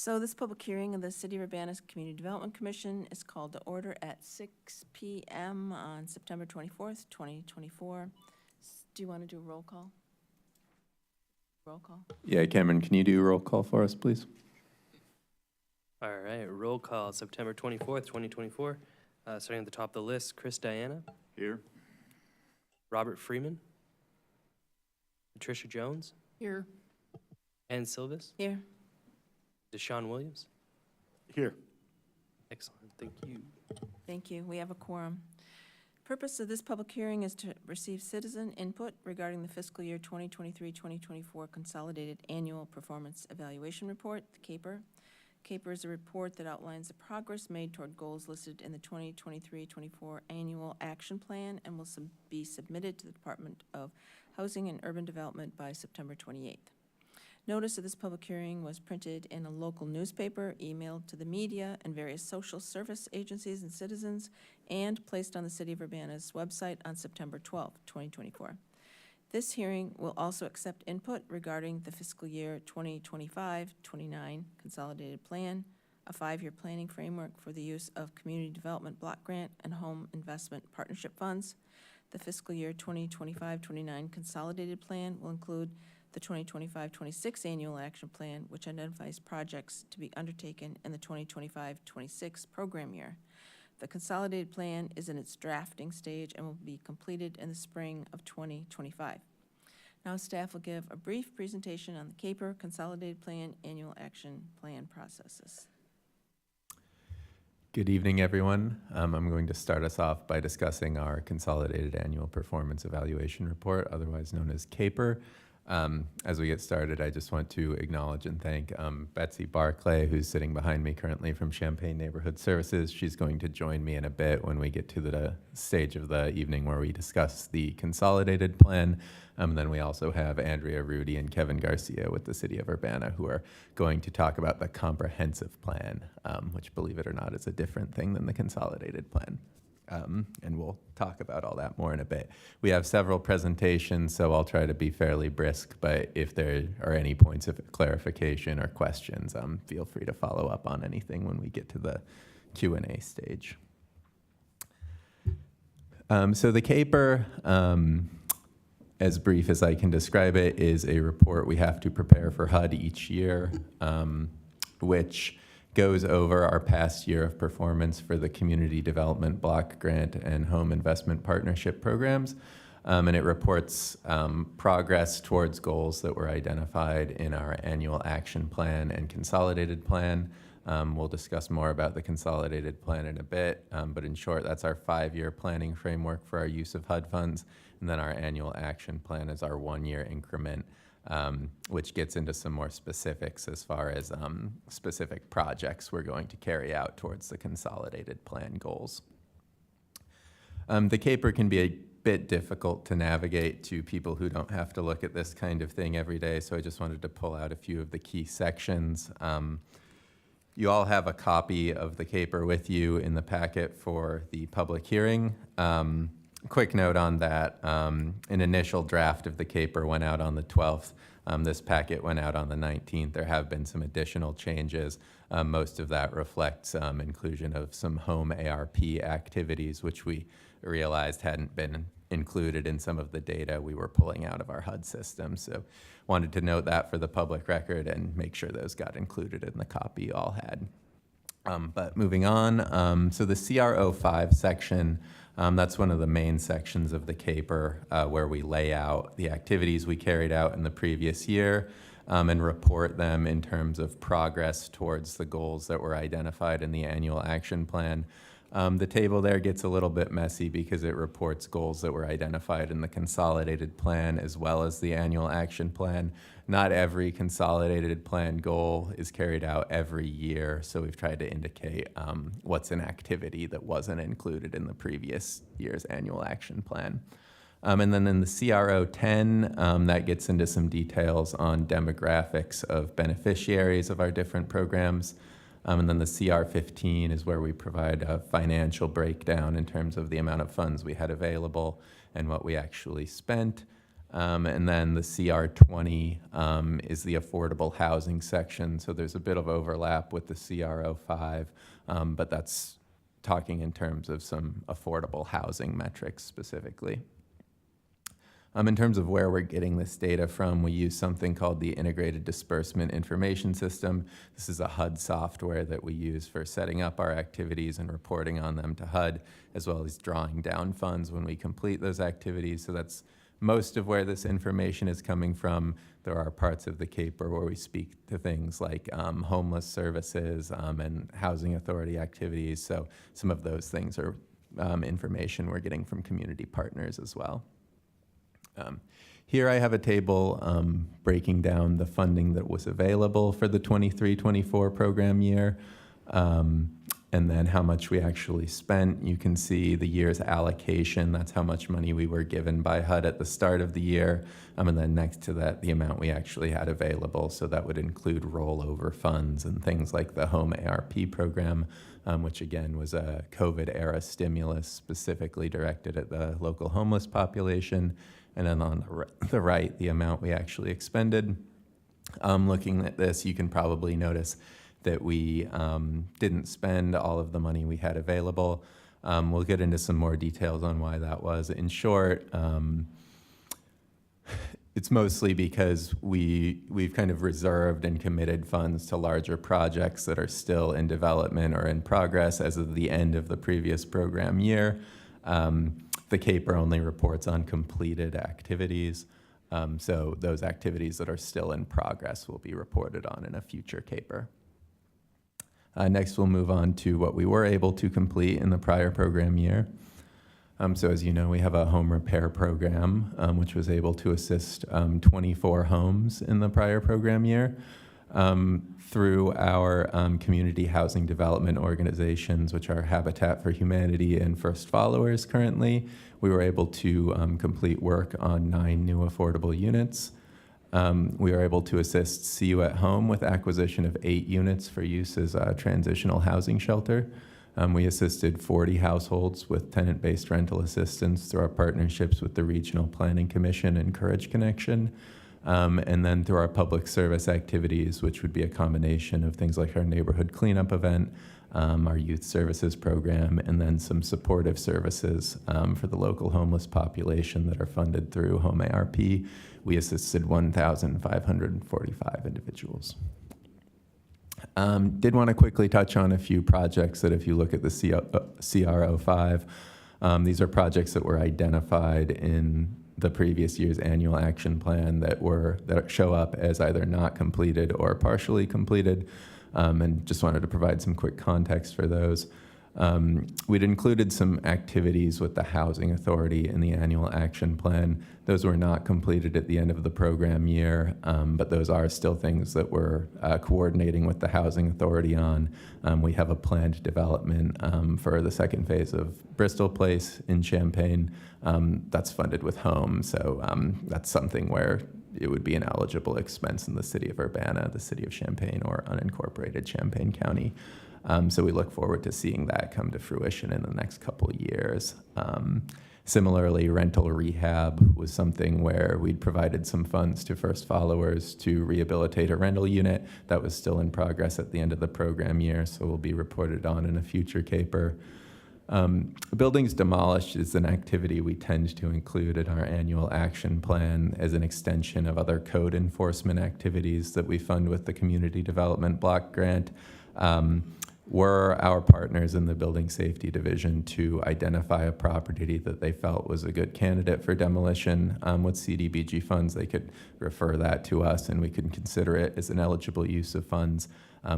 So this public hearing of the City of Urbana's Community Development Commission is called to order at 6 p.m. on September 24th, 2024. Do you want to do a roll call? Roll call. Yeah, Cameron, can you do a roll call for us, please? All right, roll call, September 24th, 2024. Starting at the top of the list, Chris Diana. Here. Robert Freeman. Patricia Jones. Here. Ann Silvis. Here. Deshaun Williams. Here. Excellent, thank you. Thank you. We have a quorum. Purpose of this public hearing is to receive citizen input regarding the fiscal year 2023-2024 Consolidated Annual Performance Evaluation Report, the CAPER. CAPER is a report that outlines the progress made toward goals listed in the 2023-24 Annual Action Plan and will be submitted to the Department of Housing and Urban Development by September 28th. Notice of this public hearing was printed in a local newspaper, emailed to the media and various social service agencies and citizens, and placed on the City of Urbana's website on September 12, 2024. This hearing will also accept input regarding the fiscal year 2025-29 Consolidated Plan, a 5-year planning framework for the use of Community Development Block Grant and Home Investment Partnership Funds. The fiscal year 2025-29 Consolidated Plan will include the 2025-26 Annual Action Plan, which identifies projects to be undertaken in the 2025-26 program year. The Consolidated Plan is in its drafting stage and will be completed in the spring of 2025. Now staff will give a brief presentation on the CAPER Consolidated Plan Annual Action Plan processes. Good evening, everyone. I'm going to start us off by discussing our Consolidated Annual Performance Evaluation Report, otherwise known as CAPER. As we get started, I just want to acknowledge and thank Betsy Barclay, who's sitting behind me currently from Champaign Neighborhood Services. She's going to join me in a bit when we get to the stage of the evening where we discuss the consolidated plan. Then we also have Andrea Rudy and Kevin Garcia with the City of Urbana, who are going to talk about the comprehensive plan, which, believe it or not, is a different thing than the consolidated plan. And we'll talk about all that more in a bit. We have several presentations, so I'll try to be fairly brisk, but if there are any points of clarification or questions, feel free to follow up on anything when we get to the Q&A stage. So the CAPER, as brief as I can describe it, is a report we have to prepare for HUD each year, which goes over our past year of performance for the Community Development Block Grant and Home Investment Partnership programs. And it reports progress towards goals that were identified in our annual action plan and consolidated plan. We'll discuss more about the consolidated plan in a bit, but in short, that's our 5-year planning framework for our use of HUD funds. And then our annual action plan is our 1-year increment, which gets into some more specifics as far as specific projects we're going to carry out towards the consolidated plan goals. The CAPER can be a bit difficult to navigate to people who don't have to look at this kind of thing every day, so I just wanted to pull out a few of the key sections. You all have a copy of the CAPER with you in the packet for the public hearing. Quick note on that, an initial draft of the CAPER went out on the 12th. This packet went out on the 19th. There have been some additional changes. Most of that reflects inclusion of some home ARP activities, which we realized hadn't been included in some of the data we were pulling out of our HUD system. So wanted to note that for the public record and make sure those got included in the copy you all had. But moving on, so the CR05 section, that's one of the main sections of the CAPER where we lay out the activities we carried out in the previous year and report them in terms of progress towards the goals that were identified in the annual action plan. The table there gets a little bit messy because it reports goals that were identified in the consolidated plan as well as the annual action plan. Not every consolidated plan goal is carried out every year, so we've tried to indicate what's an activity that wasn't included in the previous year's annual action plan. And then in the CR010, that gets into some details on demographics of beneficiaries of our different programs. And then the CR15 is where we provide a financial breakdown in terms of the amount of funds we had available and what we actually spent. And then the CR20 is the affordable housing section. So there's a bit of overlap with the CR05, but that's talking in terms of some affordable housing metrics specifically. In terms of where we're getting this data from, we use something called the Integrated Disbursement Information System. This is a HUD software that we use for setting up our activities and reporting on them to HUD, as well as drawing down funds when we complete those activities. So that's most of where this information is coming from. There are parts of the CAPER where we speak to things like homeless services and housing authority activities. So some of those things are information we're getting from community partners as well. Here I have a table breaking down the funding that was available for the 23-24 program year, and then how much we actually spent. You can see the year's allocation. That's how much money we were given by HUD at the start of the year, and then next to that, the amount we actually had available. So that would include rollover funds and things like the Home ARP program, which again was a COVID-era stimulus specifically directed at the local homeless population. And then on the right, the amount we actually expended. Looking at this, you can probably notice that we didn't spend all of the money we had available. We'll get into some more details on why that was. In short, it's mostly because we've kind of reserved and committed funds to larger projects that are still in development or in progress as of the end of the previous program year. The CAPER only reports on completed activities, so those activities that are still in progress will be reported on in a future CAPER. Next, we'll move on to what we were able to complete in the prior program year. So as you know, we have a home repair program, which was able to assist 24 homes in the prior program year. Through our community housing development organizations, which are Habitat for Humanity and First Followers currently, we were able to complete work on 9 new affordable units. We were able to assist CU at Home with acquisition of 8 units for use as a transitional housing shelter. We assisted 40 households with tenant-based rental assistance through our partnerships with the Regional Planning Commission and Courage Connection. And then through our public service activities, which would be a combination of things like our neighborhood cleanup event, our youth services program, and then some supportive services for the local homeless population that are funded through Home ARP. We assisted 1,545 individuals. Did want to quickly touch on a few projects that if you look at the CR05, these are projects that were identified in the previous year's annual action plan that show up as either not completed or partially completed, and just wanted to provide some quick context for those. We'd included some activities with the Housing Authority in the annual action plan. Those were not completed at the end of the program year, but those are still things that we're coordinating with the Housing Authority on. We have a planned development for the second phase of Bristol Place in Champaign that's funded with Home. So that's something where it would be an eligible expense in the city of Urbana, the city of Champaign, or unincorporated Champaign County. So we look forward to seeing that come to fruition in the next couple of years. Similarly, rental rehab was something where we'd provided some funds to First Followers to rehabilitate a rental unit that was still in progress at the end of the program year, so will be reported on in a future CAPER. Buildings demolished is an activity we tend to include in our annual action plan as an extension of other code enforcement activities that we fund with the Community Development Block Grant. Were our partners in the Building Safety Division to identify a property that they felt was a good candidate for demolition with CDBG funds, they could refer that to us and we could consider it as an eligible use of funds.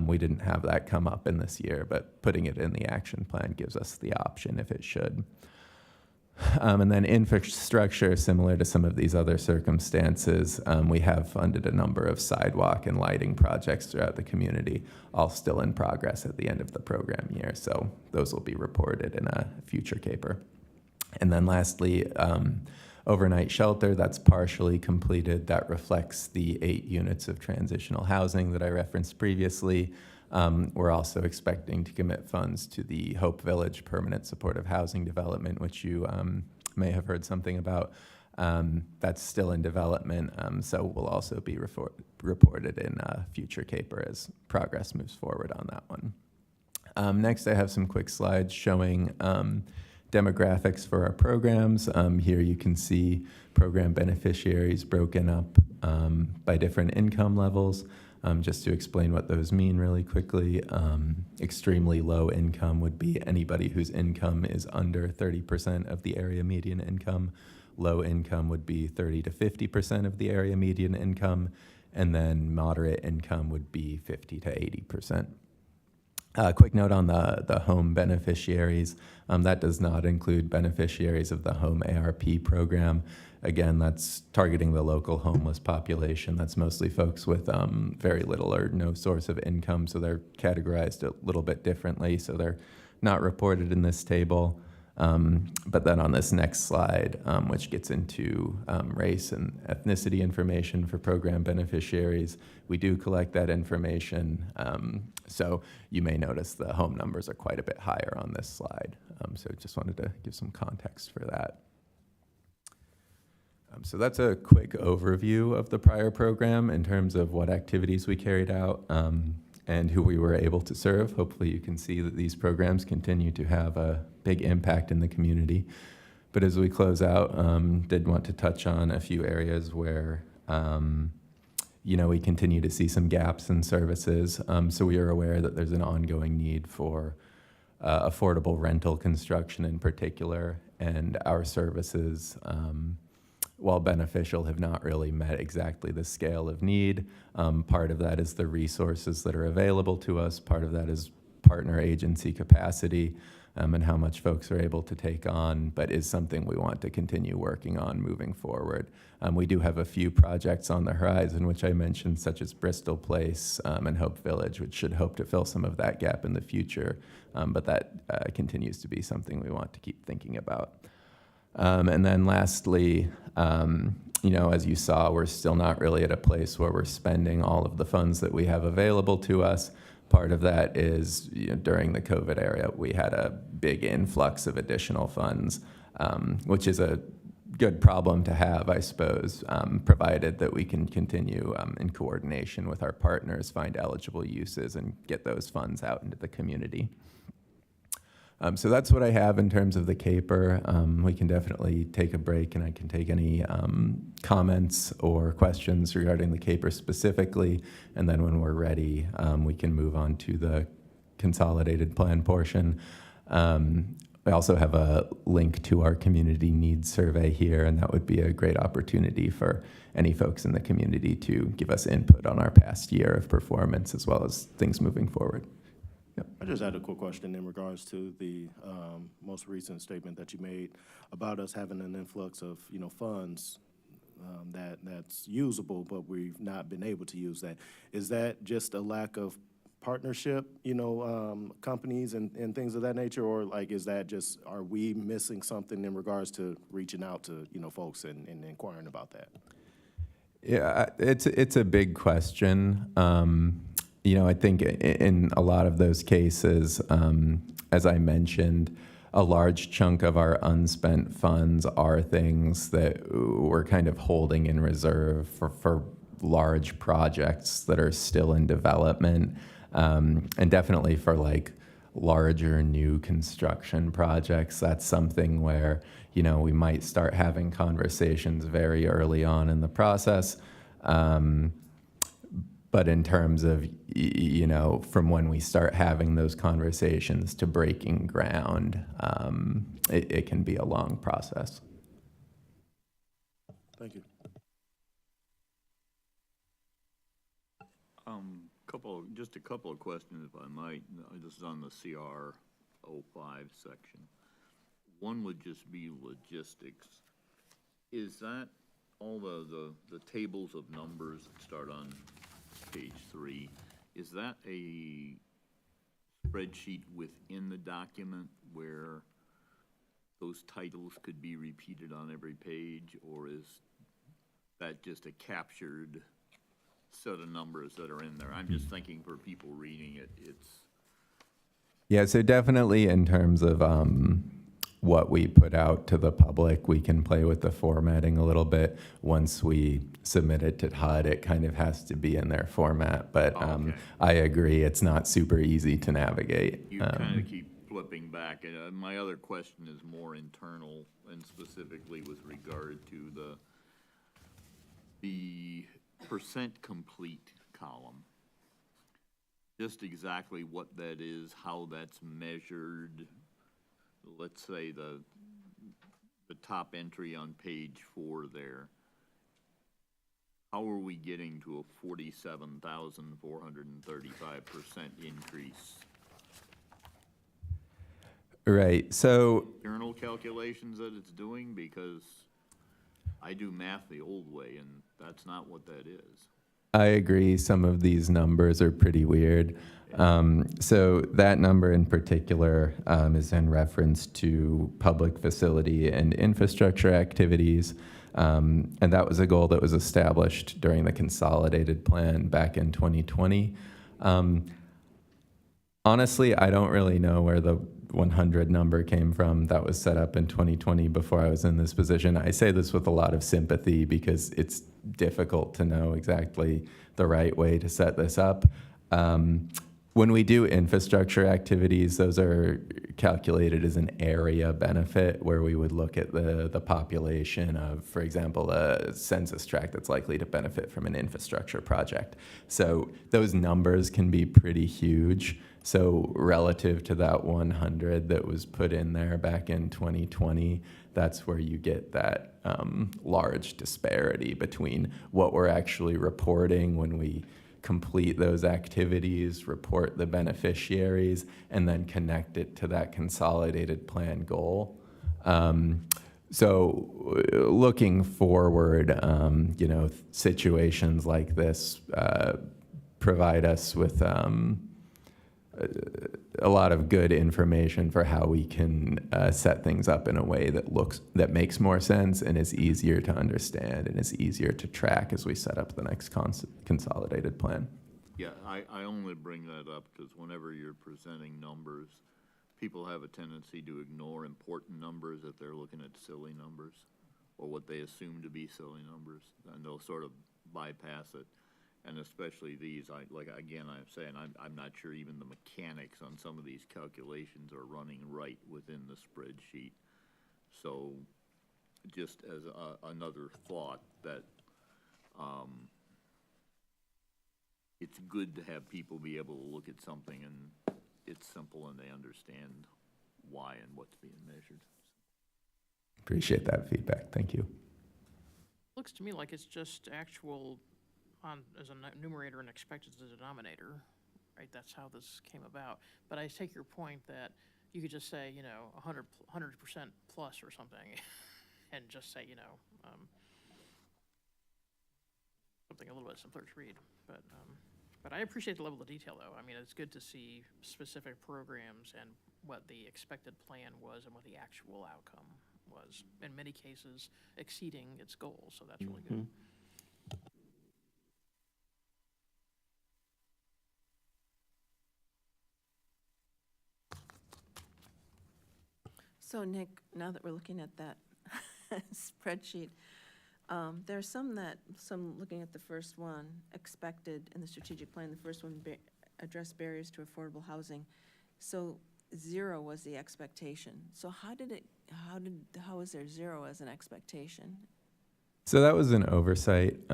We didn't have that come up in this year, but putting it in the action plan gives us the option if it should. And then infrastructure, similar to some of these other circumstances, we have funded a number of sidewalk and lighting projects throughout the community, all still in progress at the end of the program year. So those will be reported in a future CAPER. And then lastly, overnight shelter, that's partially completed. That reflects the 8 units of transitional housing that I referenced previously. We're also expecting to commit funds to the Hope Village Permanent Supportive Housing Development, which you may have heard something about. That's still in development, so will also be reported in future CAPER as progress moves forward on that one. Next, I have some quick slides showing demographics for our programs. Here you can see program beneficiaries broken up by different income levels. Just to explain what those mean really quickly, extremely low income would be anybody whose income is under 30% of the area median income. Low income would be 30 to 50% of the area median income, and then moderate income would be 50 to 80%. Quick note on the home beneficiaries. That does not include beneficiaries of the Home ARP program. Again, that's targeting the local homeless population. That's mostly folks with very little or no source of income, so they're categorized a little bit differently, so they're not reported in this table. But then on this next slide, which gets into race and ethnicity information for program beneficiaries, we do collect that information. So you may notice the home numbers are quite a bit higher on this slide. So just wanted to give some context for that. So that's a quick overview of the prior program in terms of what activities we carried out and who we were able to serve. Hopefully you can see that these programs continue to have a big impact in the community. But as we close out, did want to touch on a few areas where we continue to see some gaps in services. So we are aware that there's an ongoing need for affordable rental construction in particular, and our services, while beneficial, have not really met exactly the scale of need. Part of that is the resources that are available to us. Part of that is partner agency capacity and how much folks are able to take on, but is something we want to continue working on moving forward. We do have a few projects on the horizon, which I mentioned, such as Bristol Place and Hope Village, which should hope to fill some of that gap in the future, but that continues to be something we want to keep thinking about. And then lastly, as you saw, we're still not really at a place where we're spending all of the funds that we have available to us. Part of that is during the COVID era, we had a big influx of additional funds, which is a good problem to have, I suppose, provided that we can continue in coordination with our partners, find eligible uses, and get those funds out into the community. So that's what I have in terms of the CAPER. We can definitely take a break, and I can take any comments or questions regarding the CAPER specifically, and then when we're ready, we can move on to the consolidated plan portion. We also have a link to our community needs survey here, and that would be a great opportunity for any folks in the community to give us input on our past year of performance as well as things moving forward. Yep. I just had a quick question in regards to the most recent statement that you made about us having an influx of funds that's usable, but we've not been able to use that. Is that just a lack of partnership, companies and things of that nature, or is that just, are we missing something in regards to reaching out to folks and inquiring about that? Yeah, it's a big question. I think in a lot of those cases, as I mentioned, a large chunk of our unspent funds are things that we're kind of holding in reserve for large projects that are still in development, and definitely for larger new construction projects. That's something where, we might start having conversations very early on in the process. But in terms of, from when we start having those conversations to breaking ground, it can be a long process. Thank you. Just a couple of questions, if I might. This is on the CR 05 section. One would just be logistics. Is that all the tables of numbers that start on page 3, is that a spreadsheet within the document where those titles could be repeated on every page, or is that just a captured set of numbers that are in there? I'm just thinking for people reading it, Yeah, so definitely in terms of what we put out to the public. We can play with the formatting a little bit. Once we submit it to HUD, it kind of has to be in their format. But Okay. I agree, it's not super easy to navigate. You kind of keep flipping back. And my other question is more internal and specifically with regard to the percent complete column. Just exactly what that is, how that's measured. Let's say the top entry on page 4 there. How are we getting to a 47,435% increase? Right, so Internal calculations that it's doing, because I do math the old way, and that's not what that is. I agree, some of these numbers are pretty weird. So that number in particular is in reference to public facility and infrastructure activities. And that was a goal that was established during the consolidated plan back in 2020. Honestly, I don't really know where the 100 number came from. That was set up in 2020 before I was in this position. I say this with a lot of sympathy because it's difficult to know exactly the right way to set this up. When we do infrastructure activities, those are calculated as an area benefit where we would look at the population of, for example, a census tract that's likely to benefit from an infrastructure project. So those numbers can be pretty huge. So relative to that 100 that was put in there back in 2020, that's where you get that large disparity between what we're actually reporting when we complete those activities, report the beneficiaries, and then connect it to that consolidated plan goal. So looking forward, situations like this provide us with a lot of good information for how we can set things up in a way that makes more sense and is easier to understand and is easier to track as we set up the next consolidated plan. Yeah, I only bring that up because whenever you're presenting numbers, people have a tendency to ignore important numbers if they're looking at silly numbers or what they assume to be silly numbers, and they'll sort of bypass it. And especially these, I'm saying, I'm not sure even the mechanics on some of these calculations are running right within the spreadsheet. So just as another thought that it's good to have people be able to look at something and it's simple and they understand why and what's being measured. Appreciate that feedback. Thank you. Looks to me like it's just actual as a numerator and expected as a denominator, right? That's how this came about. But I take your point that you could just say, 100% plus or something, and just say, something a little bit simpler to read. But I appreciate the level of detail, though. I mean, it's good to see specific programs and what the expected plan was and what the actual outcome was. In many cases, exceeding its goals. So that's really good. So Nick, now that we're looking at that spreadsheet, there are some looking at the first one, expected in the strategic plan, the first one, address barriers to affordable housing. So 0 was the expectation. So how is there 0 as an expectation? So that was an oversight.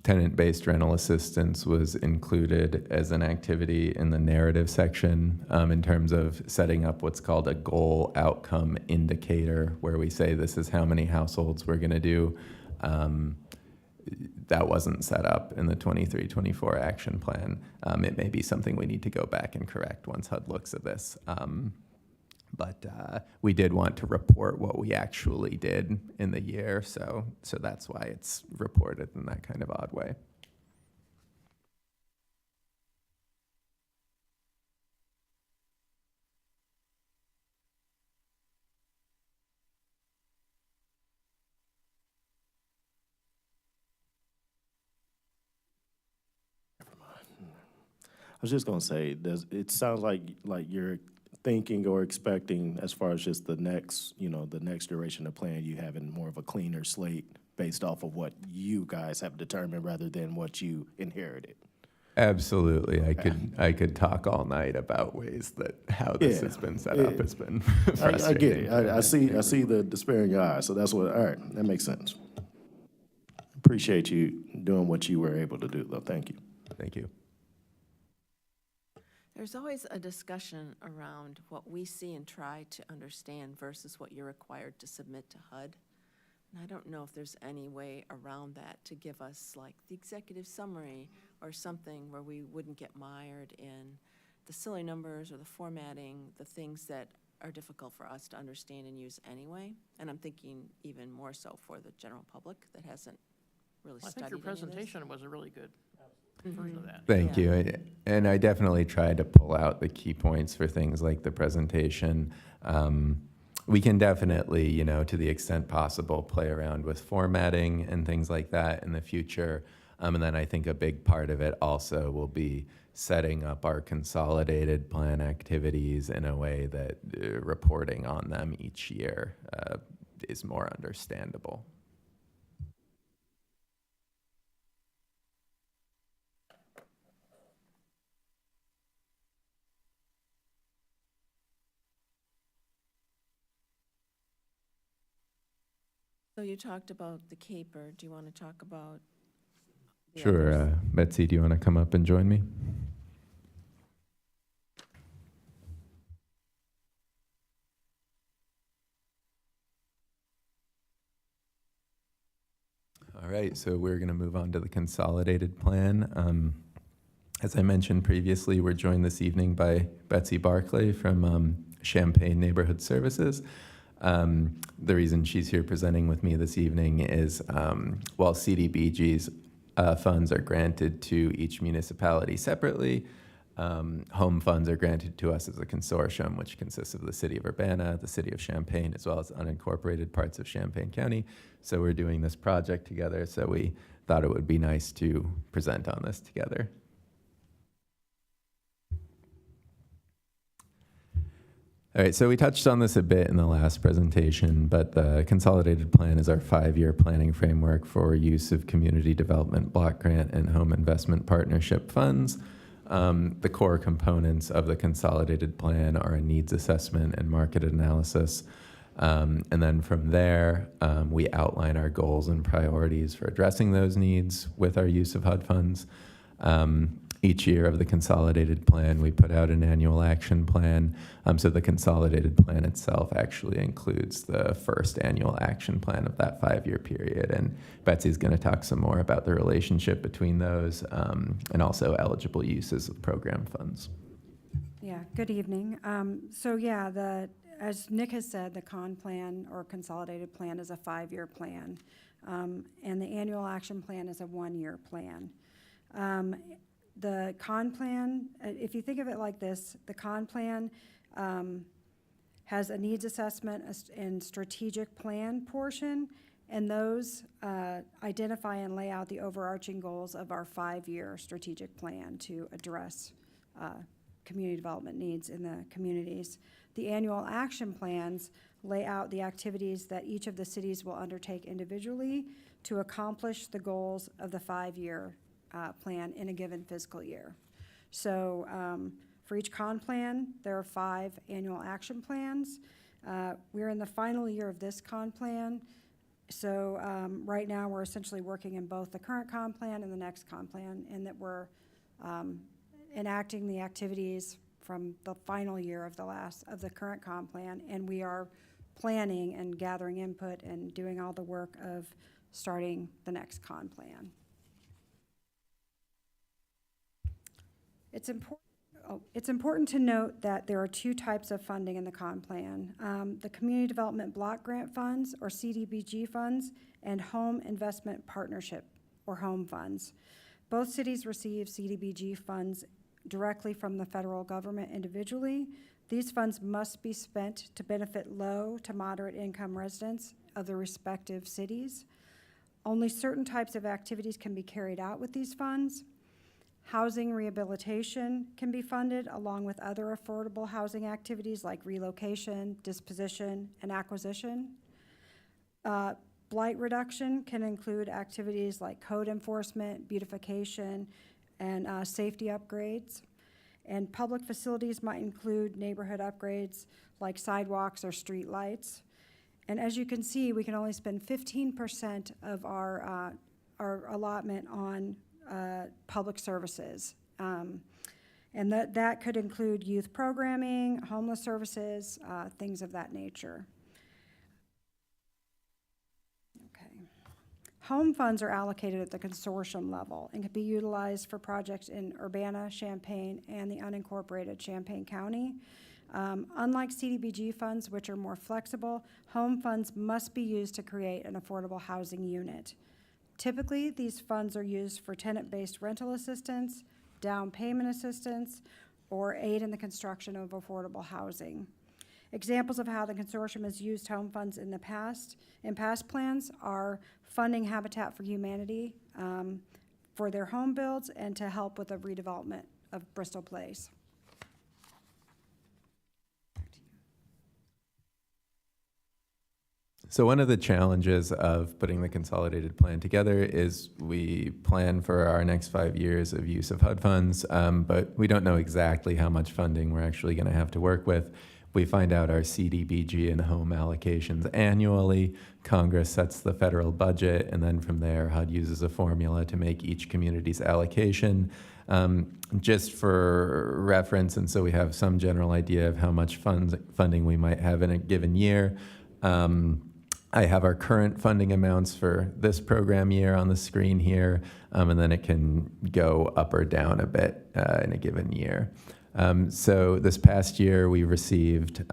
Tenant-based rental assistance was included as an activity in the narrative section in terms of setting up what's called a goal outcome indicator, where we say this is how many households we're going to do. That wasn't set up in the 23-24 action plan. It may be something we need to go back and correct once HUD looks at this. But we did want to report what we actually did in the year, so that's why it's reported in that kind of odd way. I was just gonna say, it sounds like you're thinking or expecting as far as just the next, the next duration of plan, you having more of a cleaner slate based off of what you guys have determined rather than what you inherited? Absolutely. I could talk all night about ways that how this Yeah, has been set up yeah. has been I frustrating. get it. I see the despair in your eyes, so that's what, all right, that makes sense. Appreciate you doing what you were able to do, though. Thank you. Thank you. There's always a discussion around what we see and try to understand versus what you're required to submit to HUD. And I don't know if there's any way around that to give us like the executive summary or something where we wouldn't get mired in the silly numbers or the formatting, the things that are difficult for us to understand and use anyway. And I'm thinking even more so for the general public that hasn't really I studied think your any of this. presentation was a really good version of that. Thank Yeah. you. And I definitely tried to pull out the key points for things like the presentation. We can definitely, to the extent possible, play around with formatting and things like that in the future. And then I think a big part of it also will be setting up our consolidated plan activities in a way that reporting on them each year is more understandable. So you talked about the caper. Do you want to talk about the Sure. others? Betsy, do you want to come up and join me? All right, so we're going to move on to the consolidated plan. As I mentioned previously, we're joined this evening by Betsy Barclay from Champaign Neighborhood Services. The reason she's here presenting with me this evening is while CDBG's funds are granted to each municipality separately, home funds are granted to us as a consortium, which consists of the city of Urbana, the city of Champaign, as well as unincorporated parts of Champaign County. So we're doing this project together, so we thought it would be nice to present on this together. All right, so we touched on this a bit in the last presentation, but the consolidated plan is our 5-year planning framework for use of community development block grant and home investment partnership funds. The core components of the consolidated plan are a needs assessment and market analysis. And then from there, we outline our goals and priorities for addressing those needs with our use of HUD funds. Each year of the consolidated plan, we put out an annual action plan. So the consolidated plan itself actually includes the first annual action plan of that 5-year period. And Betsy's going to talk some more about the relationship between those and also eligible uses of program funds. Yeah, good evening. As Nick has said, the CON plan or consolidated plan is a 5-year plan. And the annual action plan is a 1-year plan. The CON plan, if you think of it like this, the CON plan has a needs assessment and strategic plan portion, and those identify and lay out the overarching goals of our 5-year strategic plan to address community development needs in the communities. The annual action plans lay out the activities that each of the cities will undertake individually to accomplish the goals of the 5-year plan in a given fiscal year. So for each CON plan, there are 5 annual action plans. We're in the final year of this CON plan. So right now, we're essentially working in both the current CON plan and the next CON plan, in that we're enacting the activities from the final year of the current CON plan, and we are planning and gathering input and doing all the work of starting the next CON plan. It's important to note that there are 2 types of funding in the CON plan. The Community Development Block Grant Funds, or CDBG funds, and Home Investment Partnership, or HOME funds. Both cities receive CDBG funds directly from the federal government individually. These funds must be spent to benefit low to moderate income residents of the respective cities. Only certain types of activities can be carried out with these funds. Housing rehabilitation can be funded along with other affordable housing activities like relocation, disposition, and acquisition. Blight reduction can include activities like code enforcement, beautification, and safety upgrades. And public facilities might include neighborhood upgrades like sidewalks or street lights. And as you can see, we can only spend 15% of our allotment on public services. And that could include youth programming, homeless services, things of that nature. Okay. Home funds are allocated at the consortium level and can be utilized for projects in Urbana, Champaign, and the unincorporated Champaign County. Unlike CDBG funds, which are more flexible, home funds must be used to create an affordable housing unit. Typically, these funds are used for tenant-based rental assistance, down payment assistance, or aid in the construction of affordable housing. Examples of how the consortium has used home funds in past plans are funding Habitat for Humanity for their home builds and to help with the redevelopment of Bristol Place. So one of the challenges of putting the consolidated plan together is we plan for our next 5 years of use of HUD funds, but we don't know exactly how much funding we're actually going to have to work with. We find out our CDBG and home allocations annually. Congress sets the federal budget, and then from there, HUD uses a formula to make each community's allocation. Just for reference, and so we have some general idea of how much funding we might have in a given year. I have our current funding amounts for this program year on the screen here, and then it can go up or down a bit in a given year. So this past year, we received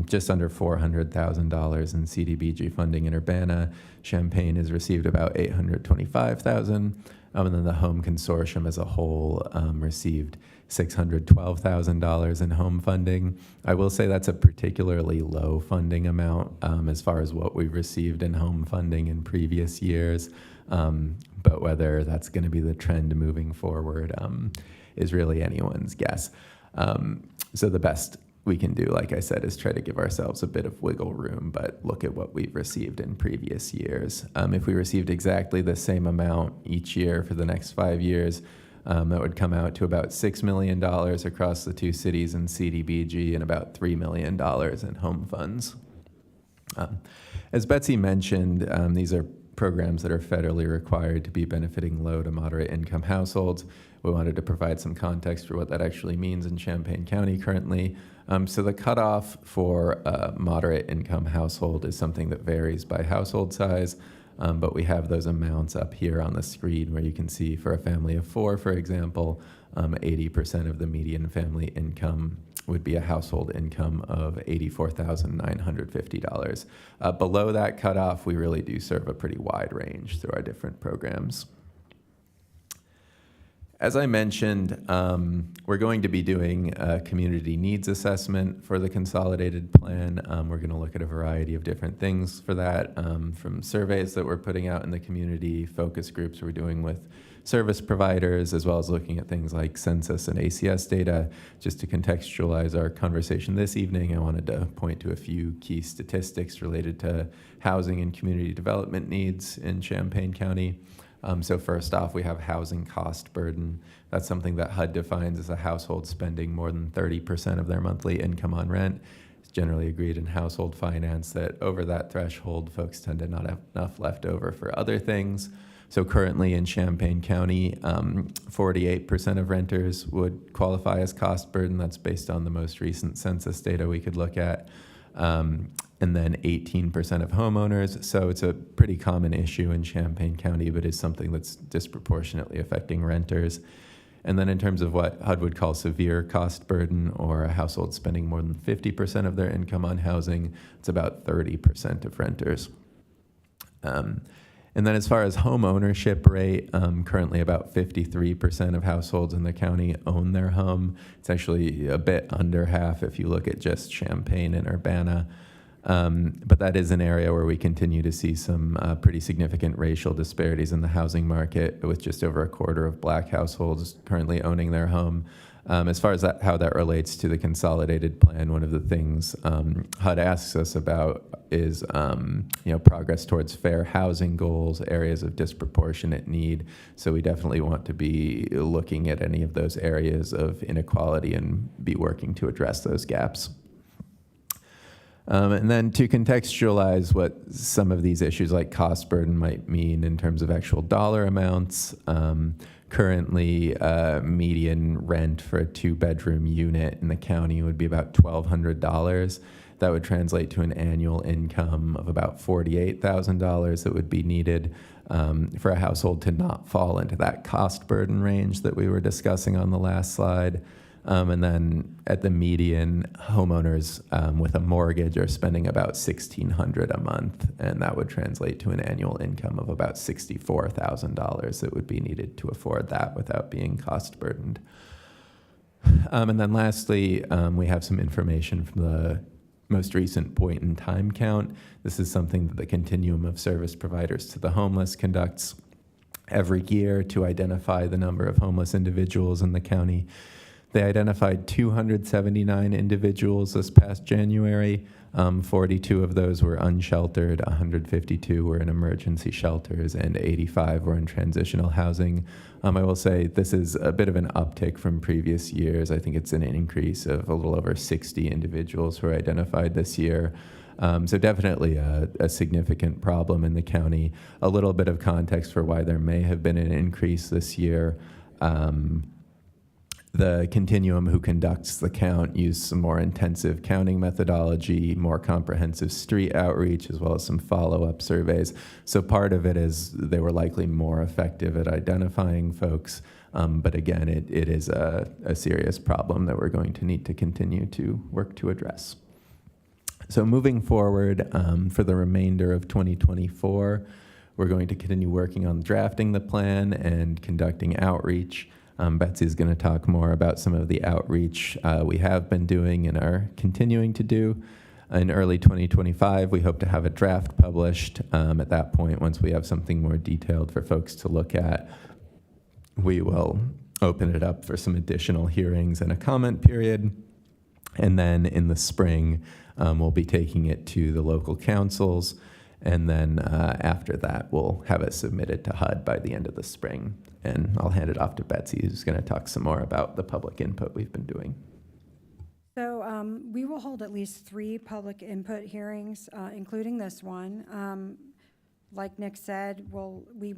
just under $400,000 in CDBG funding in Urbana. Champaign has received about $825,000, and then the Home Consortium as a whole received $612,000 in home funding. I will say that's a particularly low funding amount as far as what we received in home funding in previous years, but whether that's going to be the trend moving forward is really anyone's guess. So the best we can do, like I said, is try to give ourselves a bit of wiggle room, but look at what we've received in previous years. If we received exactly the same amount each year for the next 5 years, that would come out to about $6 million across the two cities in CDBG and about $3 million in home funds. As Betsy mentioned, these are programs that are federally required to be benefiting low to moderate income households. We wanted to provide some context for what that actually means in Champaign County currently. So the cutoff for a moderate income household is something that varies by household size, but we have those amounts up here on the screen where you can see for a family of 4, for example, 80% of the median family income would be a household income of $84,950. Below that cutoff, we really do serve a pretty wide range through our different programs. As I mentioned, we're going to be doing a community needs assessment for the consolidated plan. We're going to look at a variety of different things for that, from surveys that we're putting out in the community, focus groups we're doing with service providers, as well as looking at things like census and ACS data. Just to contextualize our conversation this evening, I wanted to point to a few key statistics related to housing and community development needs in Champaign County. So first off, we have housing cost burden. That's something that HUD defines as a household spending more than 30% of their monthly income on rent. It's generally agreed in household finance that over that threshold, folks tend to not have enough left over for other things. So currently in Champaign County, 48% of renters would qualify as cost burden. That's based on the most recent census data we could look at. And then 18% of homeowners. So it's a pretty common issue in Champaign County, but is something that's disproportionately affecting renters. And then in terms of what HUD would call severe cost burden, or a household spending more than 50% of their income on housing, it's about 30% of renters. And then as far as home ownership rate, currently about 53% of households in the county own their home. It's actually a bit under half if you look at just Champaign and Urbana. But that is an area where we continue to see some pretty significant racial disparities in the housing market, with just over a quarter of Black households currently owning their home. As far as how that relates to the consolidated plan, one of the things HUD asks us about is progress towards fair housing goals, areas of disproportionate need. So we definitely want to be looking at any of those areas of inequality and be working to address those gaps. And then to contextualize what some of these issues like cost burden might mean in terms of actual dollar amounts, currently median rent for a 2-bedroom unit in the county would be about $1,200. That would translate to an annual income of about $48,000 that would be needed for a household to not fall into that cost burden range that we were discussing on the last slide. And then at the median, homeowners with a mortgage are spending about $1,600 a month, and that would translate to an annual income of about $64,000 that would be needed to afford that without being cost burdened. And then lastly, we have some information from the most recent point in time count. This is something that the Continuum of Service Providers to the Homeless conducts every year to identify the number of homeless individuals in the county. They identified 279 individuals this past January. 42 of those were unsheltered, 152 were in emergency shelters, and 85 were in transitional housing. I will say this is a bit of an uptick from previous years. I think it's an increase of a little over 60 individuals who were identified this year. So definitely a significant problem in the county. A little bit of context for why there may have been an increase this year. The Continuum, who conducts the count, used some more intensive counting methodology, more comprehensive street outreach, as well as some follow-up surveys. So part of it is they were likely more effective at identifying folks. But again, it is a serious problem that we're going to need to continue to work to address. So moving forward, for the remainder of 2024, we're going to continue working on drafting the plan and conducting outreach. Betsy's going to talk more about some of the outreach we have been doing and are continuing to do. In early 2025, we hope to have a draft published. At that point, once we have something more detailed for folks to look at, we will open it up for some additional hearings and a comment period. And then in the spring, we'll be taking it to the local councils. And then after that, we'll have it submitted to HUD by the end of the spring. And I'll hand it off to Betsy, who's going to talk some more about the public input we've been doing. So we will hold at least 3 public input hearings, including this one. Like Nick said, we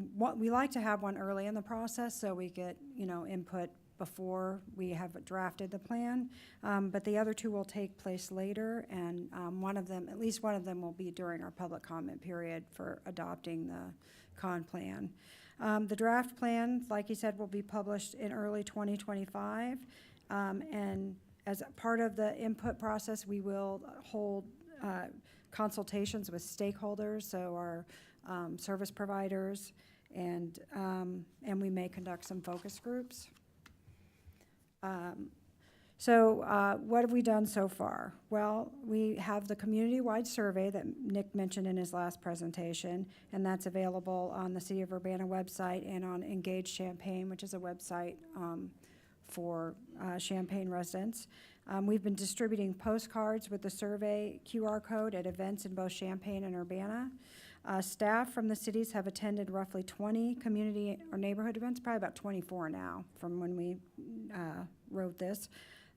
like to have one early in the process so we get input before we have drafted the plan. But the other 2 will take place later, and at least one of them will be during our public comment period for adopting the con plan. The draft plan, like he said, will be published in early 2025. And as a part of the input process, we will hold consultations with stakeholders, so our service providers, and we may conduct some focus groups. So what have we done so far? Well, we have the community-wide survey that Nick mentioned in his last presentation, and that's available on the City of Urbana website and on Engage Champaign, which is a website for Champaign residents. We've been distributing postcards with the survey QR code at events in both Champaign and Urbana. Staff from the cities have attended roughly 20 community or neighborhood events, probably about 24 now from when we wrote this.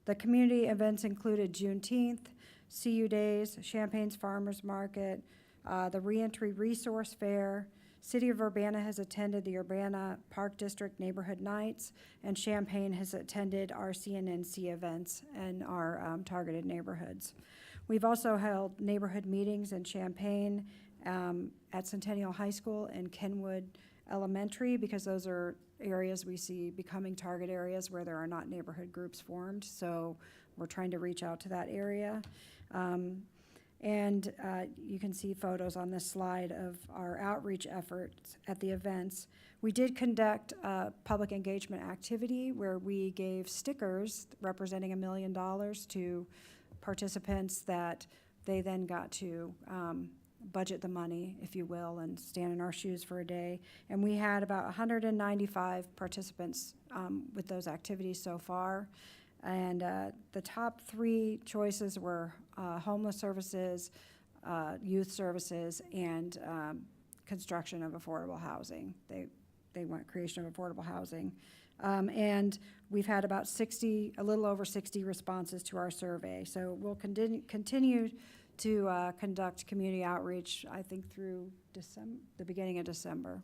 The community events included Juneteenth, CU Days, Champaign's Farmers Market, the Reentry Resource Fair. City of Urbana has attended the Urbana Park District Neighborhood Nights, and Champaign has attended our CNNC events in our targeted neighborhoods. We've also held neighborhood meetings in Champaign, at Centennial High School and Kenwood Elementary, because those are areas we see becoming target areas where there are not neighborhood groups formed. So we're trying to reach out to that area. And you can see photos on this slide of our outreach efforts at the events. We did conduct a public engagement activity where we gave stickers representing $1 million to participants that they then got to budget the money, if you will, and stand in our shoes for a day. And we had about 195 participants with those activities so far. And the top 3 choices were homeless services, youth services, and construction of affordable housing. They went creation of affordable housing. And we've had about 60, a little over 60 responses to our survey. So we'll continue to conduct community outreach, I think, through the beginning of December.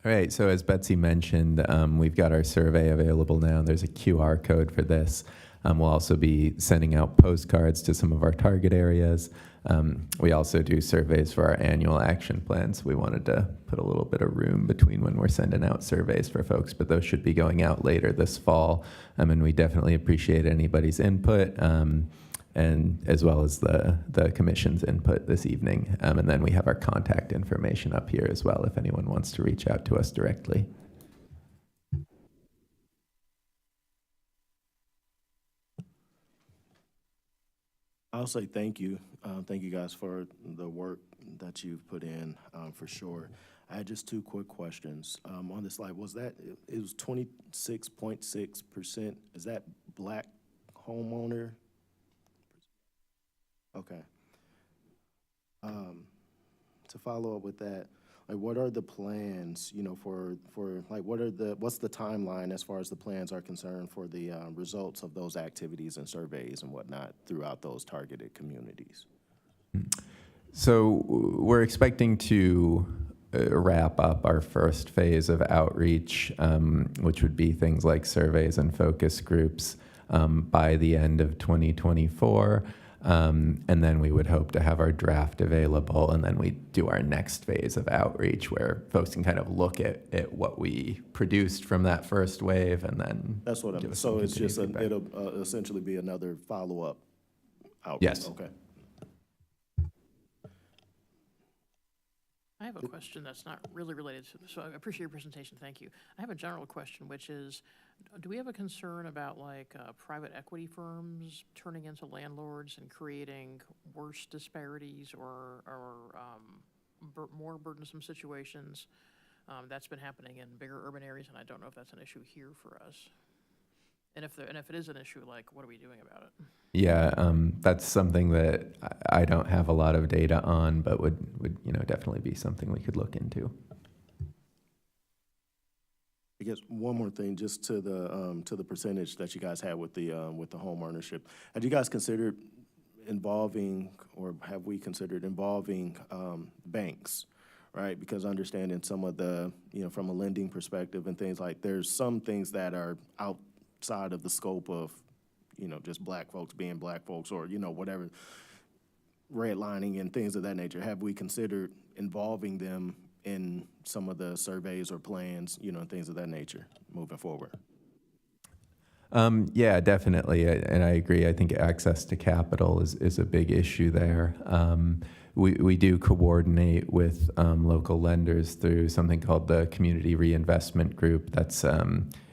All right, so as Betsy mentioned, we've got our survey available now. There's a QR code for this. We'll also be sending out postcards to some of our target areas. We also do surveys for our annual action plans. We wanted to put a little bit of room between when we're sending out surveys for folks, but those should be going out later this fall. And we definitely appreciate anybody's input, and as well as the commission's input this evening. And then we have our contact information up here as well if anyone wants to reach out to us directly. I'll say thank you. Thank you guys for the work that you've put in, for sure. I had just 2 quick questions. On the slide, was that, it was 26.6%. Is that Black homeowner? Okay. To follow up with that, like, what are the plans, for like, what's the timeline as far as the plans are concerned for the results of those activities and surveys and whatnot throughout those targeted communities? So we're expecting to wrap up our first phase of outreach, which would be things like surveys and focus groups, by the end of 2024. And then we would hope to have our draft available, and then we do our next phase of outreach where folks can kind of look at what we produced from that first wave, and then That's what give us so some it's just, continued feedback. it'll essentially be another follow-up outreach? Yes. Okay. I have a question that's not really related to, so I appreciate your presentation, thank you. I have a general question, which is, do we have a concern about private equity firms turning into landlords and creating worse disparities or more burdensome situations? That's been happening in bigger urban areas, and I don't know if that's an issue here for us. And if it is an issue, what are we doing about it? Yeah, that's something that I don't have a lot of data on, but would definitely be something we could look into. I guess one more thing, just to the percentage that you guys had with the home ownership. Have you guys considered involving, or have we considered involving banks, right? Because understanding some of the, from a lending perspective and things like, there's some things that are outside of the scope of, just Black folks being Black folks, or, whatever, redlining and things of that nature. Have we considered involving them in some of the surveys or plans, and things of that nature moving forward? Yeah, definitely, and I agree. I think access to capital is a big issue there. We do coordinate with local lenders through something called the Community Reinvestment Group. That's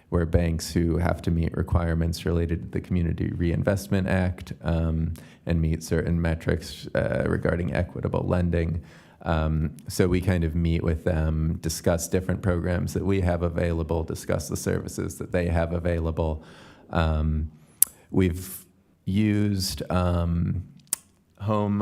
where banks who have to meet requirements related to the Community Reinvestment Act and meet certain metrics regarding equitable lending. So we kind of meet with them, discuss different programs that we have available, discuss the services that they have available. We've used home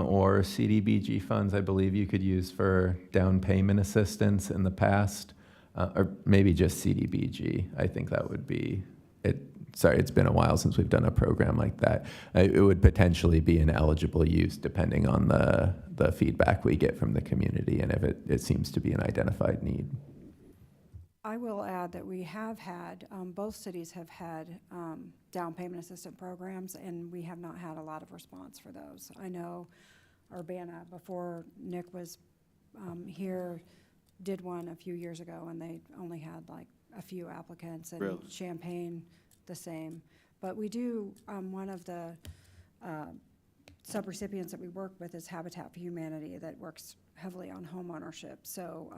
or CDBG funds, I believe you could use for down payment assistance in the past, or maybe just CDBG. I think that would be it. Sorry, it's been a while since we've done a program like that. It would potentially be an eligible use depending on the feedback we get from the community and if it seems to be an identified need. I will add that we have had, both cities have had down payment assistance programs, and we have not had a lot of response for those. I know Urbana, before Nick was here, did one a few years ago, and they only had a few applicants, and Really? Champaign the same. But we do, one of the subrecipients that we work with is Habitat for Humanity, that works heavily on home ownership. So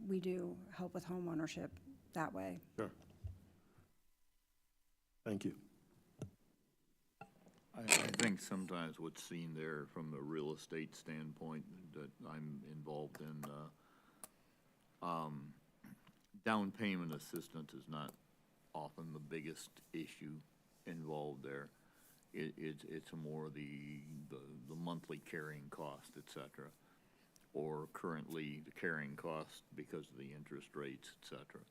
we do help with home ownership that way. Sure. Thank you. I think sometimes what's seen there from the real estate standpoint that I'm involved in, down payment assistance is not often the biggest issue involved there. It's more the monthly carrying cost, et cetera, or currently the carrying cost because of the interest rates, et cetera.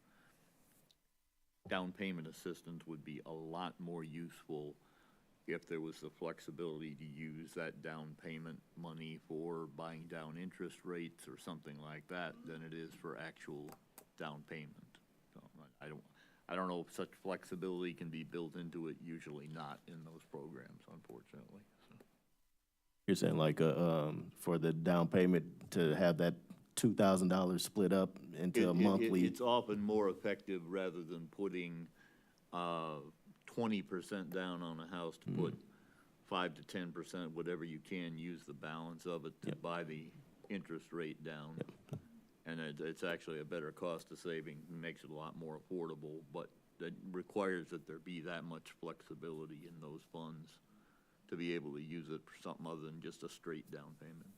Down payment assistance would be a lot more useful if there was the flexibility to use that down payment money for buying down interest rates or something like that than it is for actual down payment. So I don't know if such flexibility can be built into it, usually not in those programs, unfortunately. So. You're saying like, for the down payment to have that $2,000 split up into a monthly? It's often more effective rather than putting 20% down on a house to put 5 to 10%, whatever you can, use the balance of it to buy the interest rate down. And it's actually a better cost of saving, makes it a lot more affordable, but that requires that there be that much flexibility in those funds to be able to use it for something other than just a straight down payment.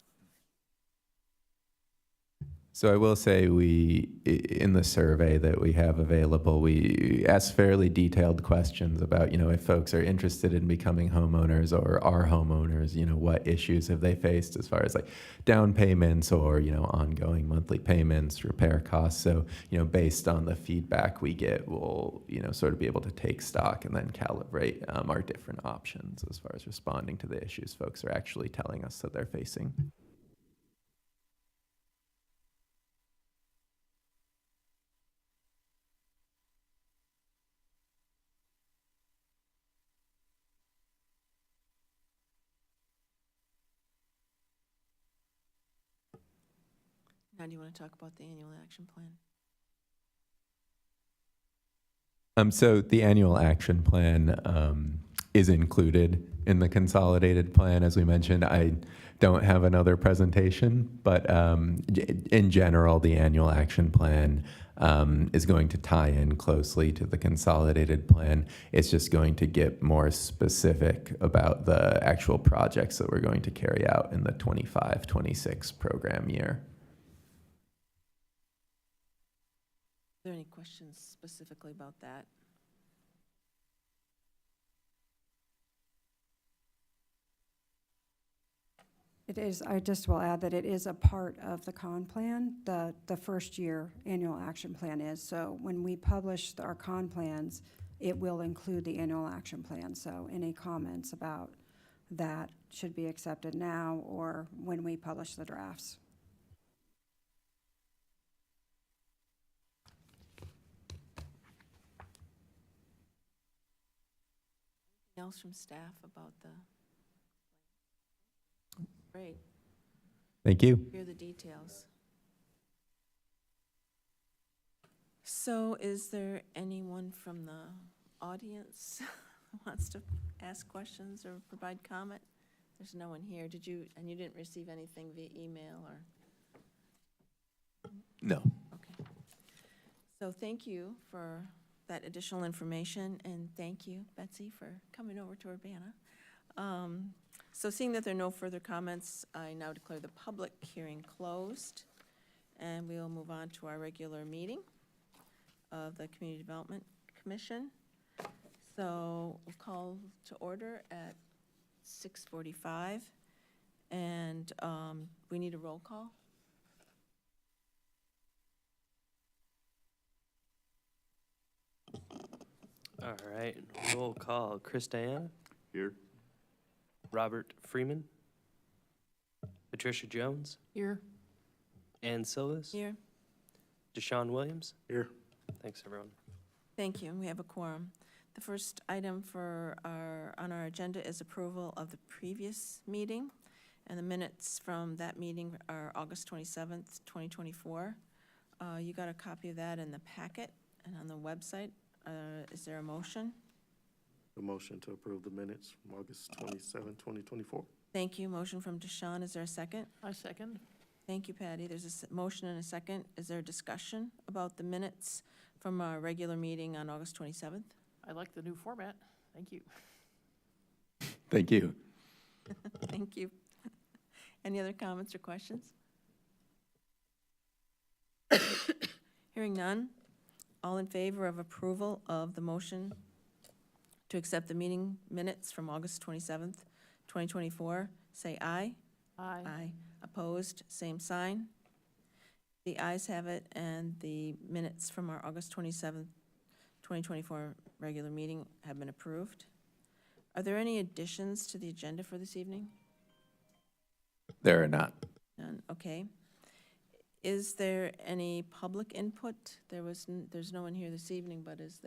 So I will say in the survey that we have available, we ask fairly detailed questions about, if folks are interested in becoming homeowners or are homeowners, what issues have they faced as far as like down payments or, ongoing monthly payments, repair costs. So, based on the feedback we get, we'll, sort of be able to take stock and then calibrate our different options as far as responding to the issues folks are actually telling us that they're facing. Now, do you want to talk about the annual action plan? So the annual action plan is included in the consolidated plan. As we mentioned, I don't have another presentation, but in general, the annual action plan is going to tie in closely to the consolidated plan. It's just going to get more specific about the actual projects that we're going to carry out in the 25-26 program year. Are there any questions specifically about that? It is, I just will add that it is a part of the con plan, the first year annual action plan is. So when we publish our con plans, it will include the annual action plan. So any comments about that should be accepted now or when we publish the drafts. Anything else from staff about the? Great, Thank you. hear the details. So is there anyone from the audience who wants to ask questions or provide comment? There's no one here. And you didn't receive anything via email or? No. Okay. So thank you for that additional information, and thank you, Betsy, for coming over to Urbana. So seeing that there are no further comments, I now declare the public hearing closed, and we'll move on to our regular meeting of the Community Development Commission. So we'll call to order at 6:45, and we need a roll call. All right, roll call. Chris Diana, Here? Robert Freeman, Patricia Jones, Here. Ann Silvas, Here. Deshaun Williams. Here. Thanks, everyone. Thank you, and we have a quorum. The first item on our agenda is approval of the previous meeting, and the minutes from that meeting are August 27th, 2024. You got a copy of that in the packet and on the website. Is there a motion? A motion to approve the minutes from August 27, 2024. Thank you. Motion from Deshaun. Is there a second? I second. Thank you, Patty. There's a motion and a second. Is there a discussion about the minutes from our regular meeting on August 27th? I like the new format. Thank you. Thank you. Thank you. Any other comments or questions? Hearing none. All in favor of approval of the motion to accept the meeting minutes from August 27th, 2024, say aye. Aye. Aye. Opposed, same sign. The ayes have it, and the minutes from our August 27th, 2024 regular meeting have been approved. Are there any additions to the agenda for this evening? There are not. None, okay. Is there any public input? There's no one here this evening, but was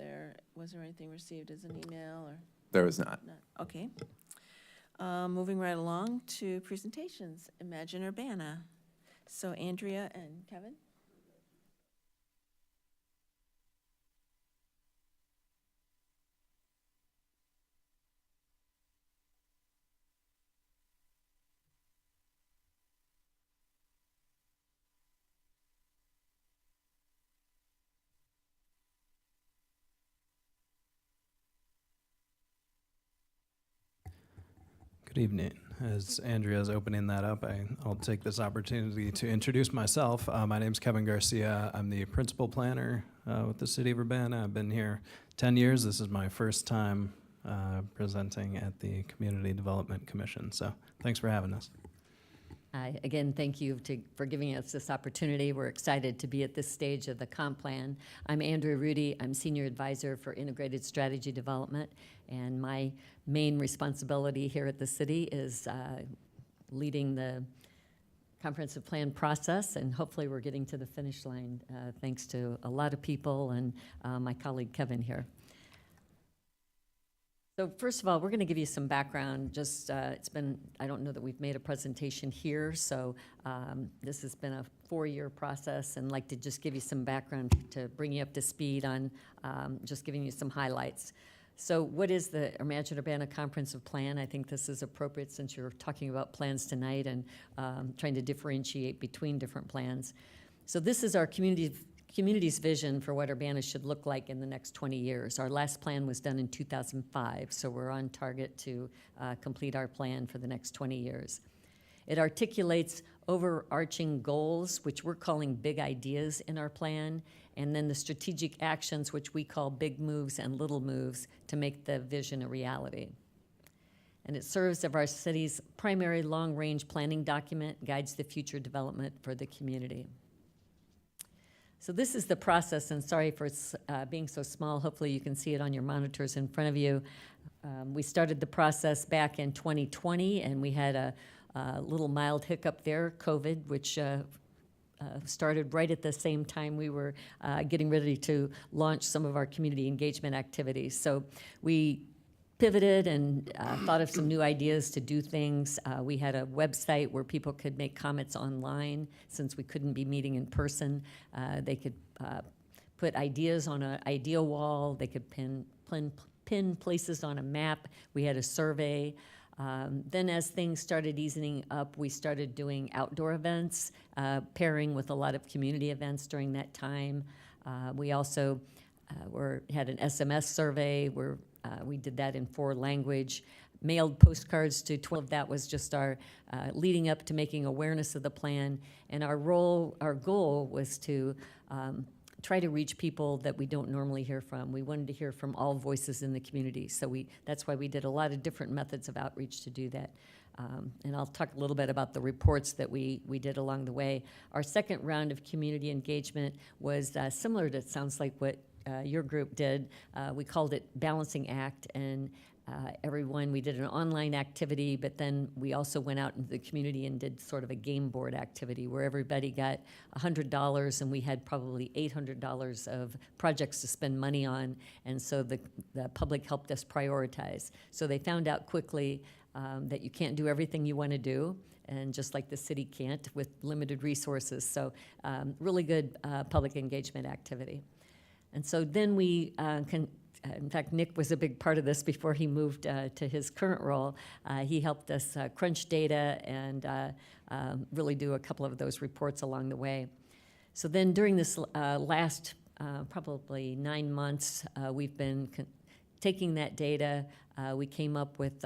there anything received as an email or There was not. not? Okay. Moving right along to presentations, Imagine Urbana. So Andrea and Kevin? Good evening. As Andrea is opening that up, I'll take this opportunity to introduce myself. My name's Kevin Garcia. I'm the principal planner with the City of Urbana. I've been here 10 years. This is my first time presenting at the Community Development Commission. So thanks for having us. Hi, again, thank you for giving us this opportunity. We're excited to be at this stage of the comp plan. I'm Andrea Rudy. I'm Senior Advisor for Integrated Strategy Development, and my main responsibility here at the city is leading the comprehensive plan process, and hopefully we're getting to the finish line thanks to a lot of people and my colleague Kevin here. So first of all, we're going to give you some background. Just I don't know that we've made a presentation here, so this has been a 4-year process, and like to just give you some background to bring you up to speed on just giving you some highlights. So what is the Imagine Urbana Comprehensive Plan? I think this is appropriate since you're talking about plans tonight and trying to differentiate between different plans. So this is our community's vision for what Urbana should look like in the next 20 years. Our last plan was done in 2005, so we're on target to complete our plan for the next 20 years. It articulates overarching goals, which we're calling big ideas in our plan, and then the strategic actions, which we call big moves and little moves, to make the vision a reality. And it serves as our city's primary long-range planning document, guides the future development for the community. So this is the process, and sorry for being so small. Hopefully you can see it on your monitors in front of you. We started the process back in 2020, and we had a little mild hiccup there, COVID, which started right at the same time we were getting ready to launch some of our community engagement activities. So we pivoted and thought of some new ideas to do things. We had a website where people could make comments online since we couldn't be meeting in person. They could put ideas on an idea wall. They could pin places on a map. We had a survey. Then as things started easing up, we started doing outdoor events, pairing with a lot of community events during that time. We also had an SMS survey where we did that in 4 languages, mailed postcards to 12. That was just our leading up to making awareness of the plan. And our goal was to try to reach people that we don't normally hear from. We wanted to hear from all voices in the community. So that's why we did a lot of different methods of outreach to do that. And I'll talk a little bit about the reports that we did along the way. Our second round of community engagement was similar to, it sounds like, what your group did. We called it Balancing Act, and we did an online activity, but then we also went out into the community and did sort of a game board activity where everybody got $100, and we had probably $800 of projects to spend money on, and so the public helped us prioritize. So they found out quickly that you can't do everything you want to do, and just like the city can't with limited resources. So really good public engagement activity. And so then in fact, Nick was a big part of this before he moved to his current role. He helped us crunch data and really do a couple of those reports along the way. So then during this last probably 9 months, we've been taking that data. We came up with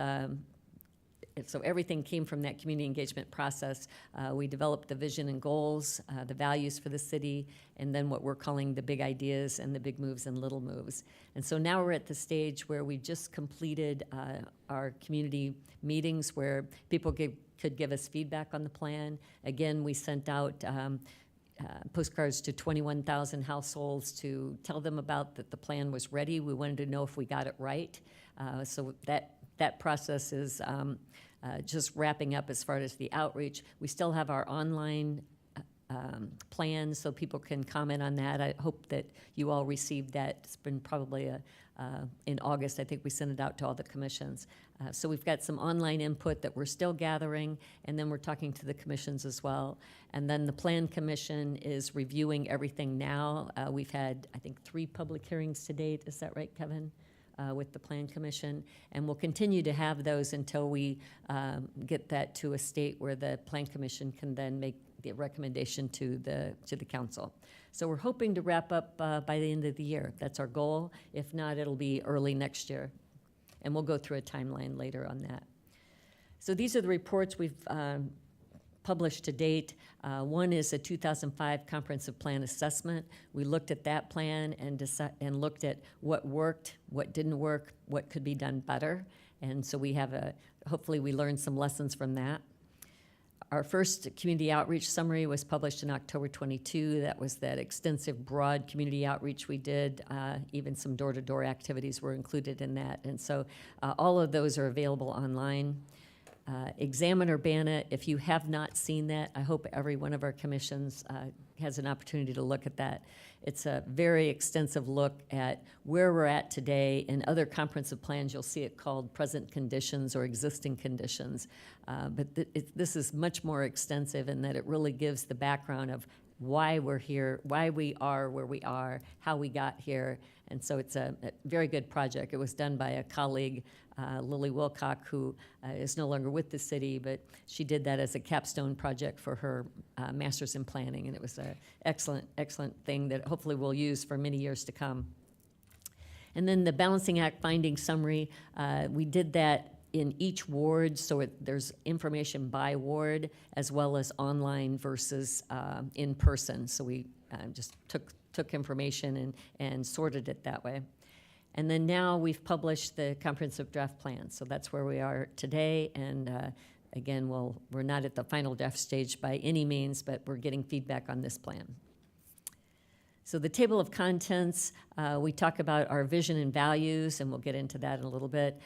so everything came from that community engagement process. We developed the vision and goals, the values for the city, and then what we're calling the big ideas and the big moves and little moves. And so now we're at the stage where we just completed our community meetings where people could give us feedback on the plan. Again, we sent out postcards to 21,000 households to tell them about that the plan was ready. We wanted to know if we got it right. So that process is just wrapping up as far as the outreach. We still have our online plan, so people can comment on that. I hope that you all received that. It's been probably in August, I think we sent it out to all the commissions. So we've got some online input that we're still gathering, and then we're talking to the commissions as well. And then the Plan Commission is reviewing everything now. We've had, I think, 3 public hearings to date. Is that right, Kevin? With the Plan Commission, and we'll continue to have those until we get that to a state where the Plan Commission can then make the recommendation to the council. So we're hoping to wrap up by the end of the year. That's our goal. If not, it'll be early next year, and we'll go through a timeline later on that. So these are the reports we've published to date. One is a 2005 comprehensive plan assessment. We looked at that plan and looked at what worked, what didn't work, what could be done better. And so we have hopefully we learned some lessons from that. Our first community outreach summary was published in October 22. That was that extensive, broad community outreach we did. Even some door-to-door activities were included in that. And so all of those are available online. Examine Urbana, if you have not seen that, I hope every one of our commissions has an opportunity to look at that. It's a very extensive look at where we're at today. In other comprehensive plans, you'll see it called present conditions or existing conditions. But this is much more extensive in that it really gives the background of why we're here, why we are where we are, how we got here. And so it's a very good project. It was done by a colleague, Lily Wilcock, who is no longer with the city, but she did that as a capstone project for her master's in planning, and it was an excellent, excellent thing that hopefully we'll use for many years to come. And then the Balancing Act finding summary, we did that in each ward, so there's information by ward as well as online versus in person. So we just took information and sorted it that way. And then now we've published the comprehensive draft plan. So that's where we are today. And again, we're not at the final draft stage by any means, but we're getting feedback on this plan. So the table of contents, we talk about our vision and values, and we'll get into that in a little bit.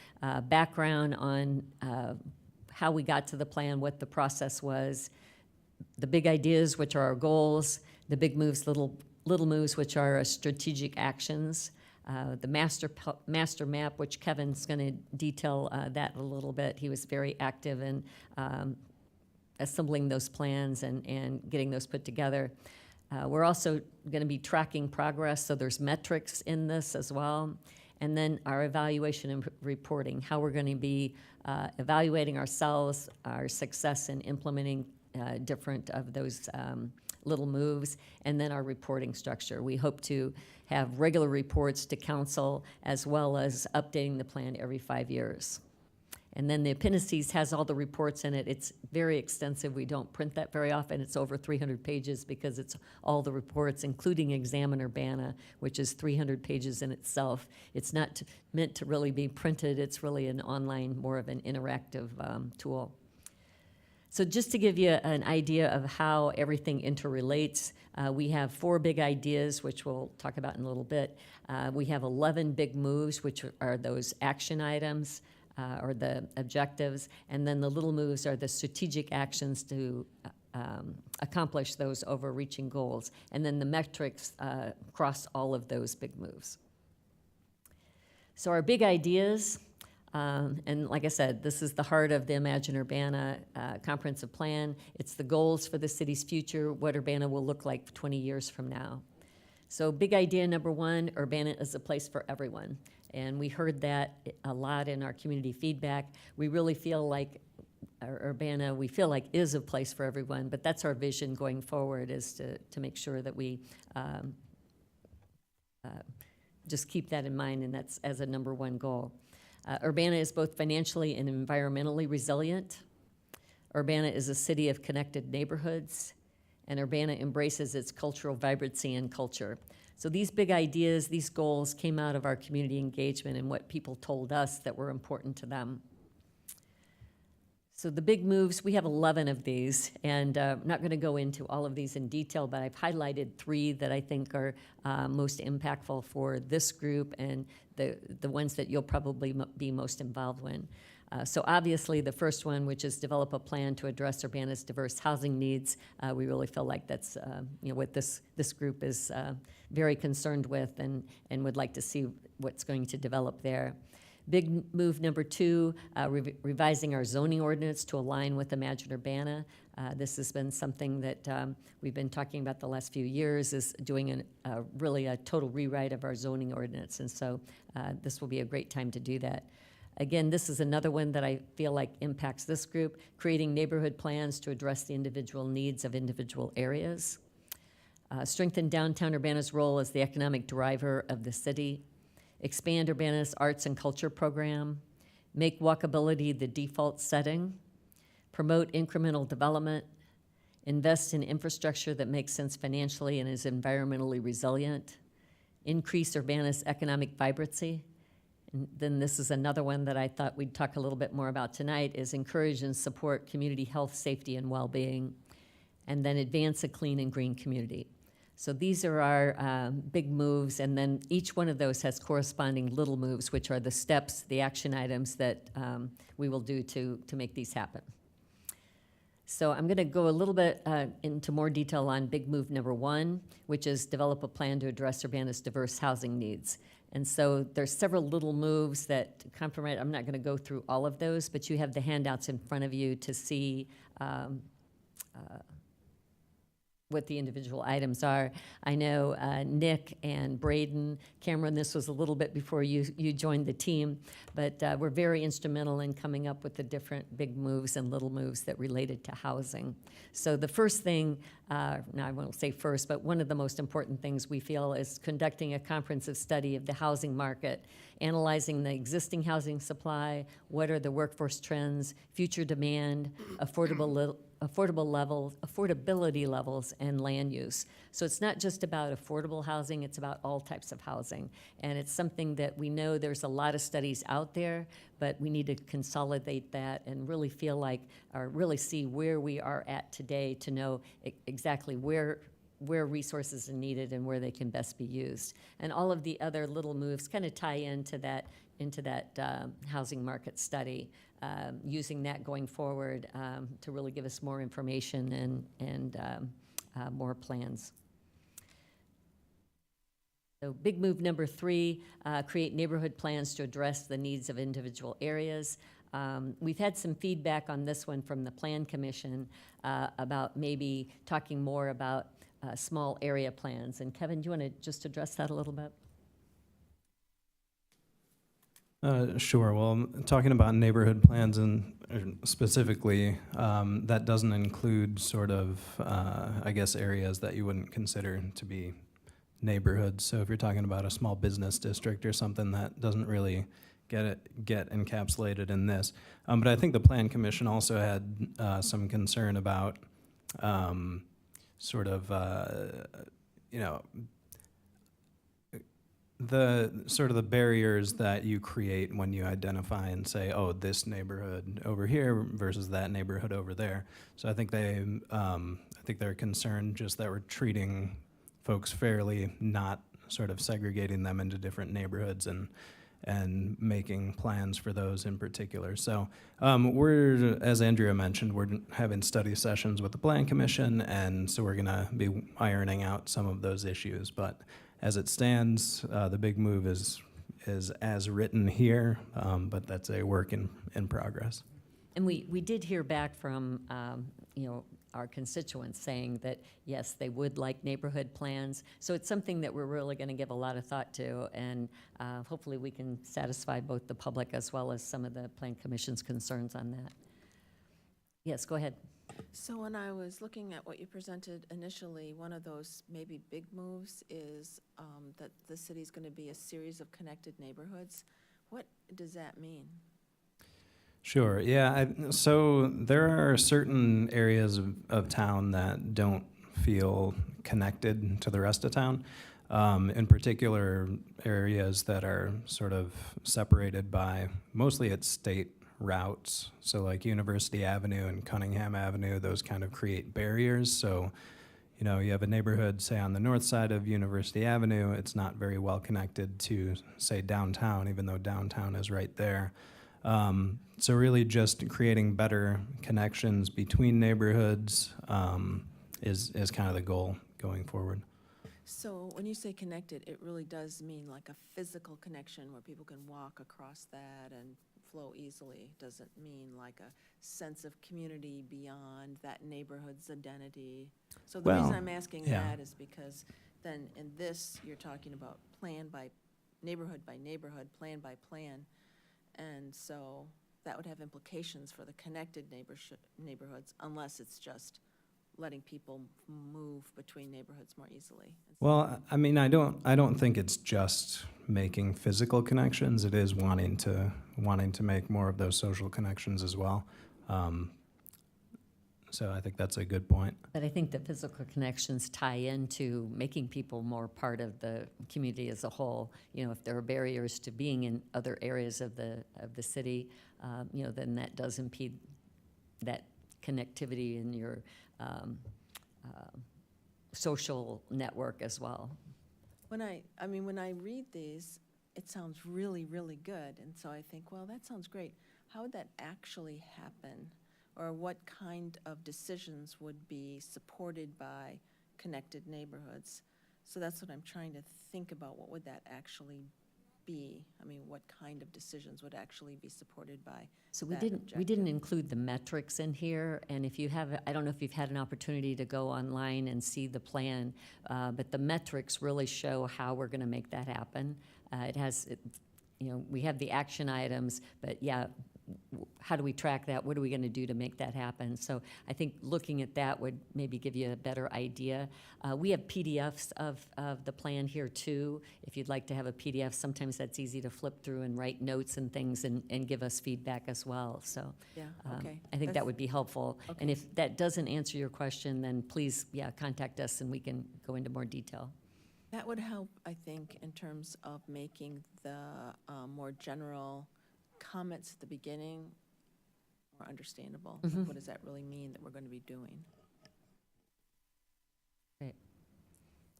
Background on how we got to the plan, what the process was, the big ideas, which are our goals, the big moves, little moves, which are our strategic actions, the master map, which Kevin's going to detail that a little bit. He was very active in assembling those plans and getting those put together. We're also going to be tracking progress, so there's metrics in this as well. And then our evaluation and reporting, how we're going to be evaluating ourselves, our success in implementing different of those little moves, and then our reporting structure. We hope to have regular reports to council as well as updating the plan every 5 years. And then the appendices has all the reports in it. It's very extensive. We don't print that very often. It's over 300 pages because it's all the reports, including Examine Urbana, which is 300 pages in itself. It's not meant to really be printed. It's really an online, more of an interactive tool. So just to give you an idea of how everything interrelates, we have 4 big ideas, which we'll talk about in a little bit. We have 11 big moves, which are those action items, or the objectives, and then the little moves are the strategic actions to accomplish those overreaching goals, and then the metrics cross all of those big moves. So our big ideas, and like I said, this is the heart of the Imagine Urbana comprehensive plan. It's the goals for the city's future, what Urbana will look like 20 years from now. So big idea number 1, Urbana is a place for everyone. And we heard that a lot in our community feedback. We really feel like Urbana, is a place for everyone, but that's our vision going forward, is to make sure that we just keep that in mind, and that's as a number 1 goal. Urbana is both financially and environmentally resilient. Urbana is a city of connected neighborhoods, and Urbana embraces its cultural vibrancy and culture. So these big ideas, these goals came out of our community engagement and what people told us that were important to them. So the big moves, we have 11 of these, and I'm not going to go into all of these in detail, but I've highlighted 3 that I think are most impactful for this group and the ones that you'll probably be most involved in. So obviously, the first one, which is develop a plan to address Urbana's diverse housing needs, we really feel like that's what this group is very concerned with and would like to see what's going to develop there. Big move number 2, revising our zoning ordinance to align with Imagine Urbana. This has been something that we've been talking about the last few years, is doing really a total rewrite of our zoning ordinance. And so this will be a great time to do that. Again, this is another one that I feel like impacts this group, creating neighborhood plans to address the individual needs of individual areas. Strengthen downtown Urbana's role as the economic driver of the city. Expand Urbana's arts and culture program. Make walkability the default setting. Promote incremental development. Invest in infrastructure that makes sense financially and is environmentally resilient. Increase Urbana's economic vibrancy. And then this is another one that I thought we'd talk a little bit more about tonight, is encourage and support community health, safety, and well-being, and then advance a clean and green community. So these are our big moves, and then each one of those has corresponding little moves, which are the steps, the action items that we will do to make these happen. So I'm going to go a little bit into more detail on big move number 1, which is develop a plan to address Urbana's diverse housing needs. And so there's several little moves that come from it. I'm not going to go through all of those, but you have the handouts in front of you to see what the individual items are. I know Nick and Braden, Cameron, this was a little bit before you joined the team, but we're very instrumental in coming up with the different big moves and little moves that related to housing. So the first thing, now I won't say first, but one of the most important things we feel is conducting a comprehensive study of the housing market, analyzing the existing housing supply, what are the workforce trends, future demand, affordability levels, and land use. So it's not just about affordable housing, it's about all types of housing. And it's something that we know there's a lot of studies out there, but we need to consolidate that and really feel like, or really see where we are at today to know exactly where resources are needed and where they can best be used. And all of the other little moves kind of tie into that housing market study, using that going forward to really give us more information and more plans. So big move number 3, create neighborhood plans to address the needs of individual areas. We've had some feedback on this one from the Plan Commission about maybe talking more about small area plans. And Kevin, do you want to just address that a little bit? Sure. Well, talking about neighborhood plans and specifically, that doesn't include sort of, I guess, areas that you wouldn't consider to be neighborhoods. So if you're talking about a small business district or something, that doesn't really get encapsulated in this. But I think the Plan Commission also had some concern about sort of, the barriers that you create when you identify and say, oh, this neighborhood over here versus that neighborhood over there. So I think they're concerned just that we're treating folks fairly, not sort of segregating them into different neighborhoods and making plans for those in particular. So we're, as Andrea mentioned, we're having study sessions with the Plan Commission, and so we're gonna be ironing out some of those issues. But as it stands, the big move is as written here, but that's a work in progress. And we did hear back from, our constituents saying that, yes, they would like neighborhood plans. So it's something that we're really going to give a lot of thought to, and hopefully we can satisfy both the public as well as some of the Plan Commission's concerns on that. Yes, go ahead. So when I was looking at what you presented initially, one of those maybe big moves is that the city's going to be a series of connected neighborhoods. What does that mean? Sure. Yeah. So there are certain areas of town that don't feel connected to the rest of town. In particular, areas that are sort of separated by mostly it's state routes. So like University Avenue and Cunningham Avenue, those kind of create barriers. So, you know, you have a neighborhood, say on the north side of University Avenue, it's not very well connected to, say, downtown, even though downtown is right there. So really just creating better connections between neighborhoods is kind of the goal going forward. So when you say connected, it really does mean like a physical connection where people can walk across that and flow easily. Doesn't mean like a sense of community beyond that neighborhood's identity. So the reason Well, I'm asking yeah. that is because then in this, you're talking about plan by neighborhood, plan by plan. And so that would have implications for the connected neighborhoods unless it's just letting people move between neighborhoods more easily. Well, I mean, I don't think it's just making physical connections. It is wanting to make more of those social connections as well. So I think that's a good point. But I think the physical connections tie into making people more part of the community as a whole. You know, if there are barriers to being in other areas of the city, you know, then that does impede that connectivity in your social network as well. When I read these, it sounds really, really good. And so I think, well, that sounds great. How would that actually happen? Or what kind of decisions would be supported by connected neighborhoods? So that's what I'm trying to think about. What would that actually be? I mean, what kind of decisions would actually be supported by So we that didn't objective? include the metrics in here, and if you have, I don't know if you've had an opportunity to go online and see the plan, but the metrics really show how we're gonna make that happen. You know, we have the action items, but yeah, how do we track that? What are we gonna do to make that happen? So I think looking at that would maybe give you a better idea. We have PDFs of the plan here too. If you'd like to have a PDF, sometimes that's easy to flip through and write notes and things and give us feedback as well, so. Yeah, okay. I think that That's- would be helpful. And Okay. if that doesn't answer your question, then please, yeah, contact us and we can go into more detail. That would help, I think, in terms of making the more general comments at the beginning more understandable. Like, Mhm. what does that really mean that we're going to be doing?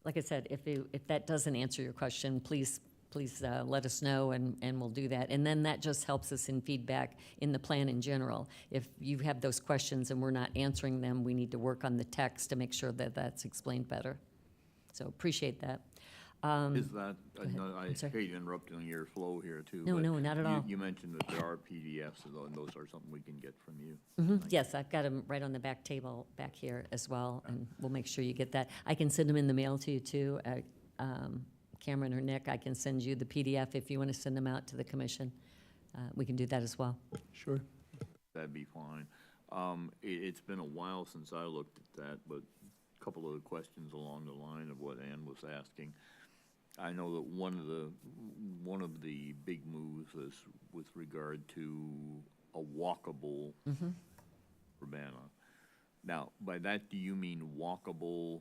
Like I said, if that doesn't answer your question, please let us know and we'll do that. And then that just helps us in feedback in the plan in general. If you have those questions and we're not answering them, we need to work on the text to make sure that that's explained better. So appreciate that. Is that, ahead. I I'm sorry. hate to interrupt on your flow here too. No, but no, not at all. You mentioned that there are PDFs, and those are something we can get from you. Yes, I've got them right on the back table back here as well, and we'll make sure you get that. I can send them in the mail to you too. Cameron or Nick, I can send you the PDF if you want to send them out to the commission. We can do that as well. Sure. That'd be fine. It's been a while since I looked at that, but a couple of the questions along the line of what Ann was asking. I know that one of the big moves is with regard to a walkable Urbana. Now, by that, do you mean walkable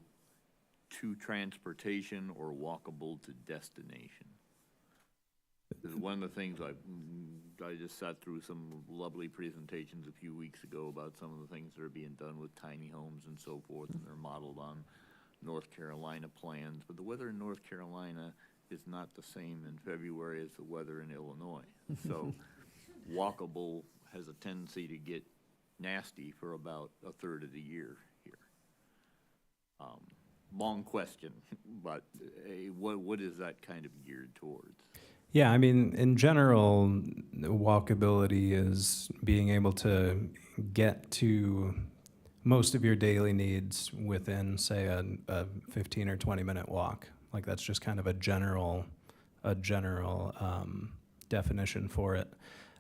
to transportation or walkable to destination? Because one of the things I just sat through some lovely presentations a few weeks ago about some of the things that are being done with tiny homes and so forth, and they're modeled on North Carolina plans, but the weather in North Carolina is not the same in February as the weather in Illinois. So walkable has a tendency to get nasty for about a third of the year here. Long question, but what is that kind of geared towards? Yeah, I mean, in general, walkability is being able to get to most of your daily needs within, say, a 15 or 20-minute walk. Like that's just kind of a general definition for it.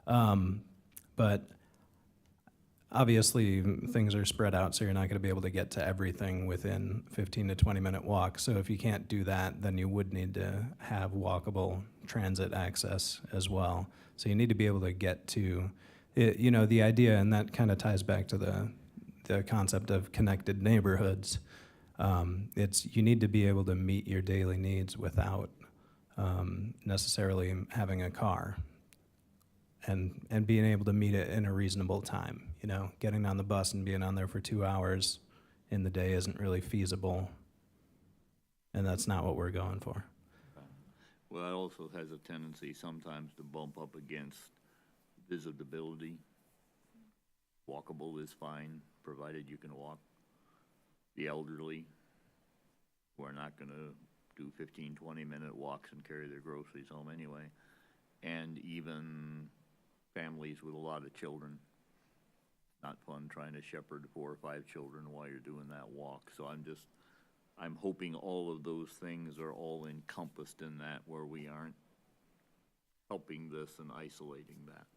But obviously, things are spread out, so you're not going to be able to get to everything within 15 to 20-minute walk. So if you can't do that, then you would need to have walkable transit access as well. So you need to be able to get to, it, you know, the idea, and that kind of ties back to the concept of connected neighborhoods. It's, you need to be able to meet your daily needs without necessarily having a car, and being able to meet it in a reasonable time. You know, getting on the bus and being on there for 2 hours in the day isn't really feasible, and that's not what we're going for. Well, it also has a tendency sometimes to bump up against visitability. Walkable is fine, provided you can walk. The elderly, who are not gonna do 15, 20-minute walks and carry their groceries home anyway. And even families with a lot of children. Not fun trying to shepherd 4 or 5 children while you're doing that walk. So I'm hoping all of those things are all encompassed in that, where we aren't helping this and isolating that.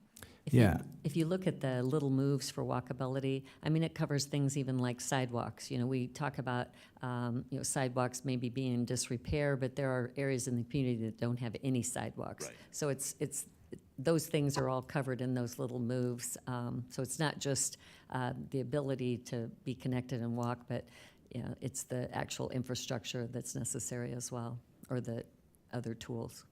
If you look at the little moves for walkability, I mean, it covers things even like sidewalks. You know, we talk about, you know, sidewalks maybe being in disrepair, but there are areas in the community that don't have any sidewalks. Right. So it's those things are all covered in those little moves. So it's not just the ability to be connected and walk, but, you know, it's the actual infrastructure that's necessary as well, or the other tools.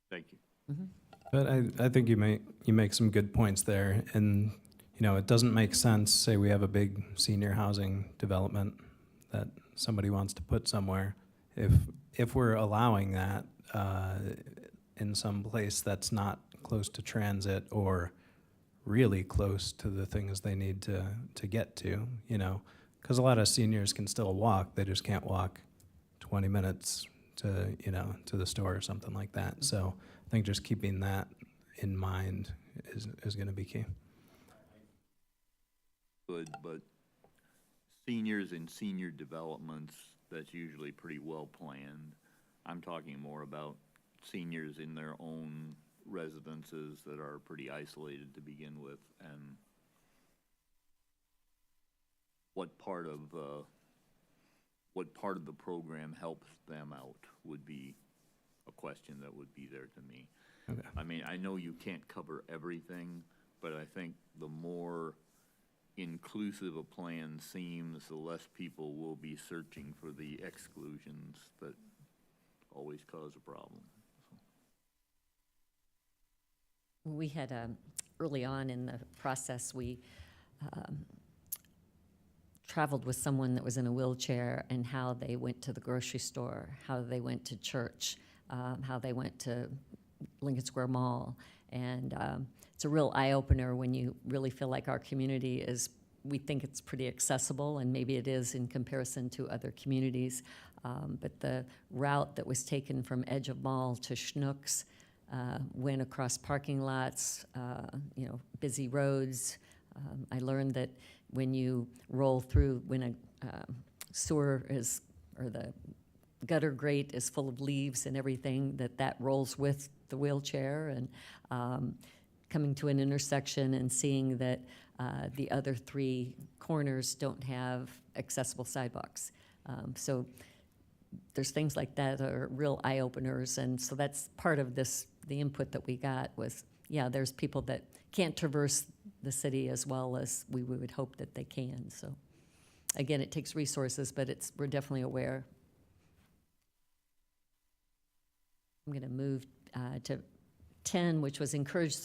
Thank you. Mm-hmm. But I think you make some good points there, and you know, it doesn't make sense. Say we have a big senior housing development that somebody wants to put somewhere. If we're allowing that in some place that's not close to transit or really close to the things they need to get to, you know, because a lot of seniors can still walk, they just can't walk 20 minutes to, you know, to the store or something like that. So I think just keeping that in mind is going to be key. Good, but seniors in senior developments, that's usually pretty well planned. I'm talking more about seniors in their own residences that are pretty isolated to begin with, and what part of the program helps them out would be a question that would be there to me. Okay. I mean, I know you can't cover everything, but I think the more inclusive a plan seems, the less people will be searching for the exclusions that always cause a problem. We had, early on in the process, we traveled with someone that was in a wheelchair, and how they went to the grocery store, how they went to church, how they went to Lincoln Square Mall. And it's a real eye-opener when you really feel like our community is, we think it's pretty accessible, and maybe it is in comparison to other communities. But the route that was taken from Edge of Mall to Schnucks went across parking lots, you know, busy roads. I learned that when you roll through, when a sewer is, or the gutter grate is full of leaves and everything, that rolls with the wheelchair. And coming to an intersection and seeing that the other 3 corners don't have accessible sidewalks. So there's things like that that are real eye-openers, and so that's part of this, the input that we got was, yeah, there's people that can't traverse the city as well as we would hope that they can. So again, it takes resources, but we're definitely aware. I'm going to move to 10, which was encourage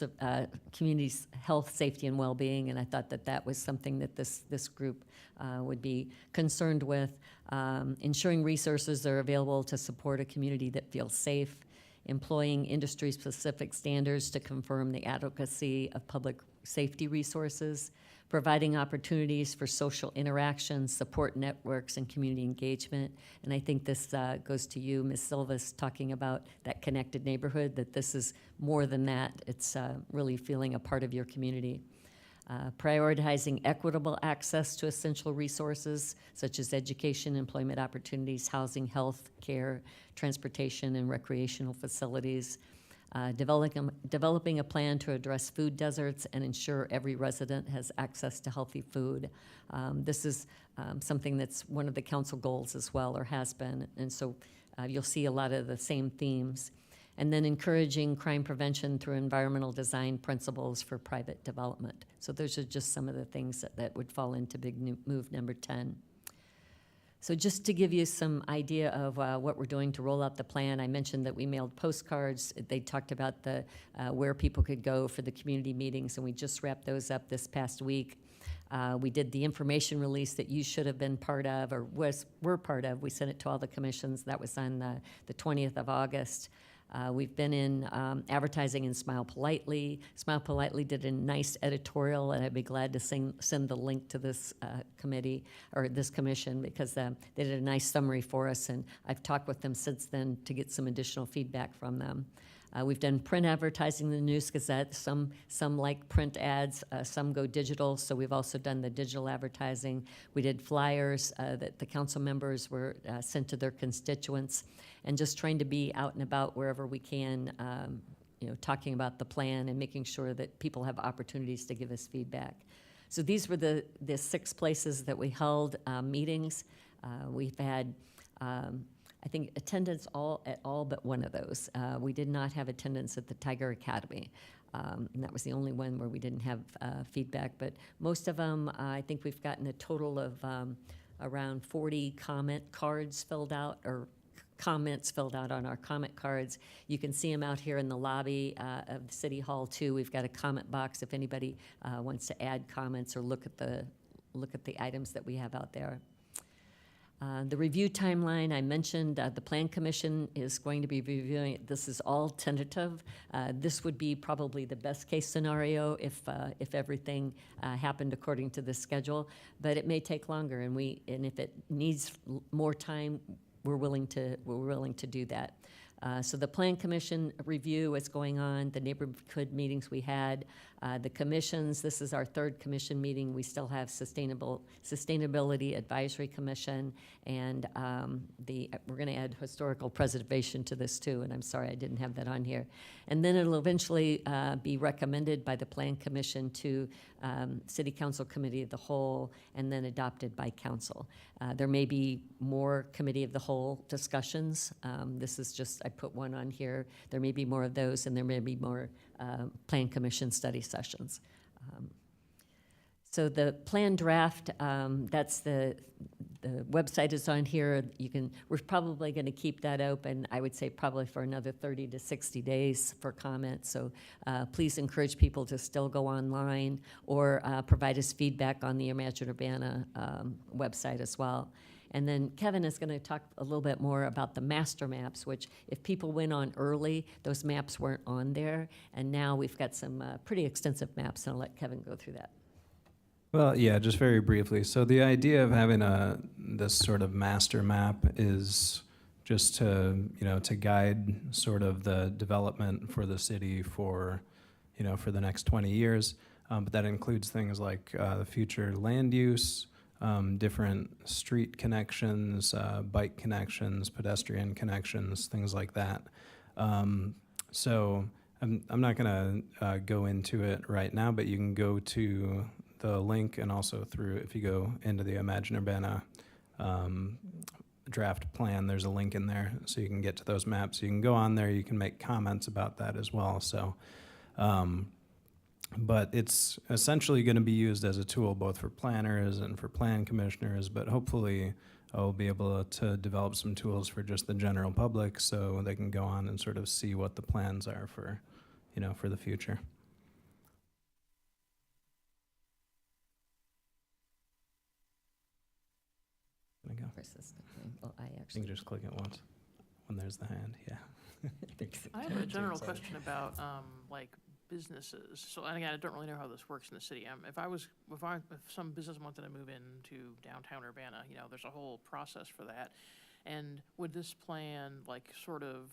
communities' health, safety, and well-being, and I thought that was something that this group would be concerned with. Ensuring resources are available to support a community that feels safe, employing industry-specific standards to confirm the adequacy of public safety resources, providing opportunities for social interaction, support networks, and community engagement. And I think this goes to you, Ms. Silvas, talking about that connected neighborhood, that this is more than that. It's really feeling a part of your community. Prioritizing equitable access to essential resources such as education, employment opportunities, housing, health care, transportation, and recreational facilities. developing a plan to address food deserts and ensure every resident has access to healthy food. This is something that's one of the council goals as well, or has been, and so you'll see a lot of the same themes. And then encouraging crime prevention through environmental design principles for private development. So those are just some of the things that would fall into move number 10. So just to give you some idea of what we're doing to roll out the plan, I mentioned that we mailed postcards. They talked about the where people could go for the community meetings, and we just wrapped those up this past week. We did the information release that you should have been part of, or were part of. We sent it to all the commissions. That was on the 20th of August. We've been in advertising in Smile Politely. Smile Politely did a nice editorial, and I'd be glad to send the link to this committee, or this commission, because they did a nice summary for us, and I've talked with them since then to get some additional feedback from them. We've done print advertising in the News Gazette. Some like print ads, some go digital, so we've also done the digital advertising. We did flyers that the council members were sent to their constituents, and just trying to be out and about wherever we can, talking about the plan and making sure that people have opportunities to give us feedback. So these were the 6 places that we held meetings. We've had I think attendance at all but one of those. We did not have attendance at the Tiger Academy. And that was the only one where we didn't have feedback. But most of them, I think we've gotten a total of around 40 comment cards filled out, or comments filled out on our comment cards. You can see them out here in the lobby of the City Hall too. We've got a comment box if anybody wants to add comments or look at the items that we have out there. The review timeline, I mentioned the Plan Commission is going to be reviewing it. This is all tentative. This would be probably the best case scenario if everything happened according to the schedule, but it may take longer, and if it needs more time, we're willing to do that. So the Plan Commission review is going on, the neighborhood meetings we had, the commissions, this is our 3rd commission meeting. We still have Sustainability Advisory Commission, and we're going to add historical preservation to this too, and I'm sorry I didn't have that on here. And then it'll eventually be recommended by the Plan Commission to City Council Committee of the Whole, and then adopted by Council. There may be more Committee of the Whole discussions. This is just, I put one on here. There may be more of those, and there may be more Plan Commission study sessions. So the plan draft, that's the website is on here. We're probably going to keep that open, I would say probably for another 30 to 60 days for comments. So please encourage people to still go online, or provide us feedback on the Imagine Urbana website as well. And then Kevin is going to talk a little bit more about the master maps, which if people went on early, those maps weren't on there. And now we've got some pretty extensive maps, and I'll let Kevin go through that. Well, yeah, just very briefly. So the idea of having this sort of master map is just to guide sort of the development for the city for the next 20 years. But that includes things like the future land use, different street connections, bike connections, pedestrian connections, things like that. So I'm not going to go into it right now, but you can go to the link, and also if you go into the Imagine Urbana draft plan, there's a link in there, so you can get to those maps. You can go on there, you can make comments about that as well. So, but it's essentially going to be used as a tool both for planners and for plan commissioners, but hopefully I'll be able to develop some tools for just the general public, so they can go on and sort of see what the plans are for, for the future. There we go. Persistently. Well, I You actually. can just click it once when there's the hand, yeah. I have a general question about, like, businesses. So, and again, I don't really know how this works in the city. If some business wanted to move into downtown Urbana, there's a whole process for that. And would this plan, like, sort of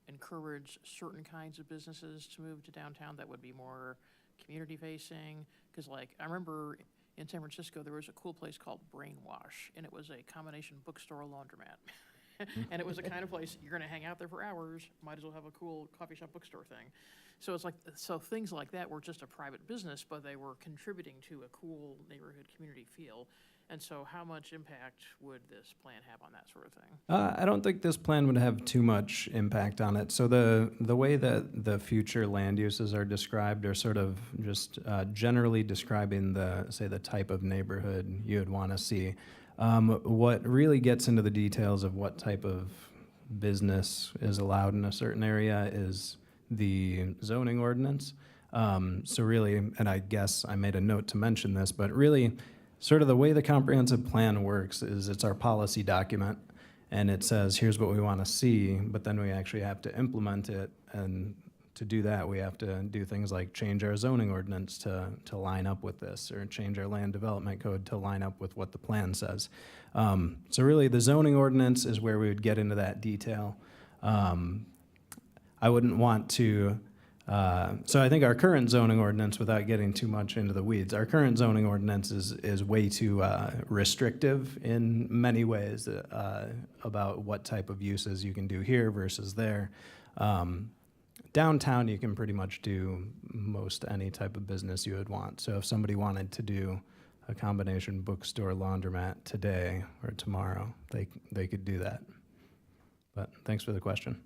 encourage certain kinds of businesses to move to downtown that would be more community-facing? Because, like, I remember in San Francisco, there was a cool place called Brainwash, and it was a combination bookstore laundromat. And it was the kind of place, you're gonna hang out there for hours, might as well have a cool coffee shop bookstore thing. So it's like, so things like that were just a private business, but they were contributing to a cool neighborhood community feel. And so how much impact would this plan have on that sort of thing? I don't think this plan would have too much impact on it. So the way that the future land uses are described are sort of just generally describing the type of neighborhood you would want to see. What really gets into the details of what type of business is allowed in a certain area is the zoning ordinance. So really, and I guess I made a note to mention this, but really, sort of the way the comprehensive plan works is it's our policy document, and it says, here's what we want to see, but then we actually have to implement it, and to do that, we have to do things like change our zoning ordinance to line up with this, or change our land development code to line up with what the plan says. So really, the zoning ordinance is where we would get into that detail. I wouldn't want to, so I think our current zoning ordinance, without getting too much into the weeds, our current zoning ordinance is way too restrictive in many ways about what type of uses you can do here versus there. Downtown, you can pretty much do most any type of business you would want. So if somebody wanted to do a combination bookstore, laundromat today or tomorrow, they could do that. But thanks for the question.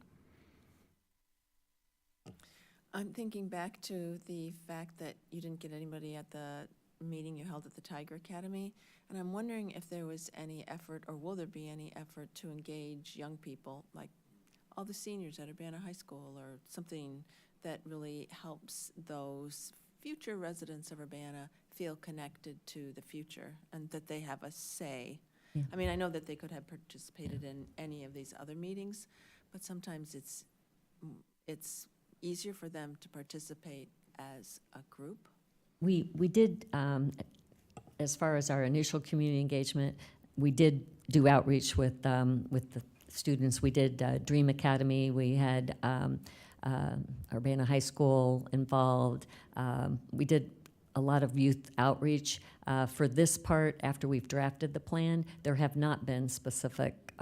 I'm thinking back to the fact that you didn't get anybody at the meeting you held at the Tiger Academy, and I'm wondering if there was any effort, or will there be any effort to engage young people, like all the seniors at Urbana High School, or something that really helps those future residents of Urbana feel connected to the future, and that they have a say. Yeah. I mean, I know that they could have participated in any of these other meetings, but sometimes it's easier for them to participate as a group. We did, as far as our initial community engagement, we did do outreach with the students. We did Dream Academy. We had Urbana High School involved. We did a lot of youth outreach. For this part, after we've drafted the plan, there have not been specific,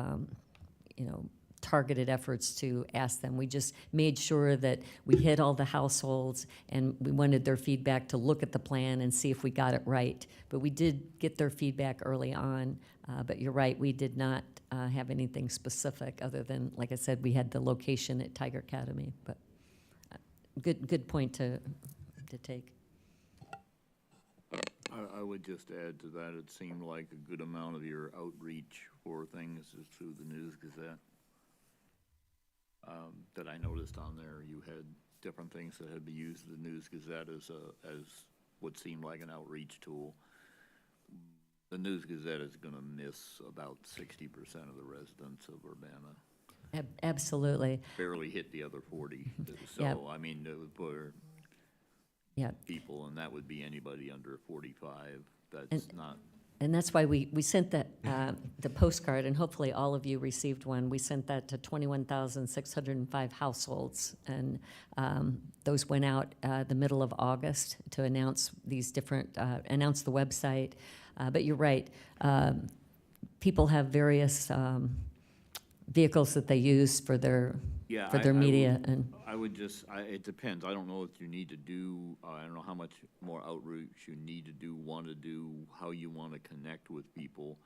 targeted efforts to ask them. We just made sure that we hit all the households, and we wanted their feedback to look at the plan and see if we got it right. But we did get their feedback early on. But you're right, we did not have anything specific other than, like I said, we had the location at Tiger Academy. But good point to take. I would just add to that, it seemed like a good amount of your outreach for things is through the News Gazette. That I noticed on there, you had different things that had been used the News Gazette as what seemed like an outreach tool. The News Gazette is going to miss about 60% of the residents of Urbana. Absolutely. Barely hit the other 40. So, Yep. I mean, for people, and that would be anybody under 45. That's not. And that's why we sent that, the postcard, and hopefully all of you received one. We sent that to 21,605 households, and those went out the middle of August to announce these different, announce the website. But you're right, people have various vehicles that they use for their media. I would just, it depends. I don't know if you need to do, I don't know how much more outreach you need to do, want to do, how you want to connect with people.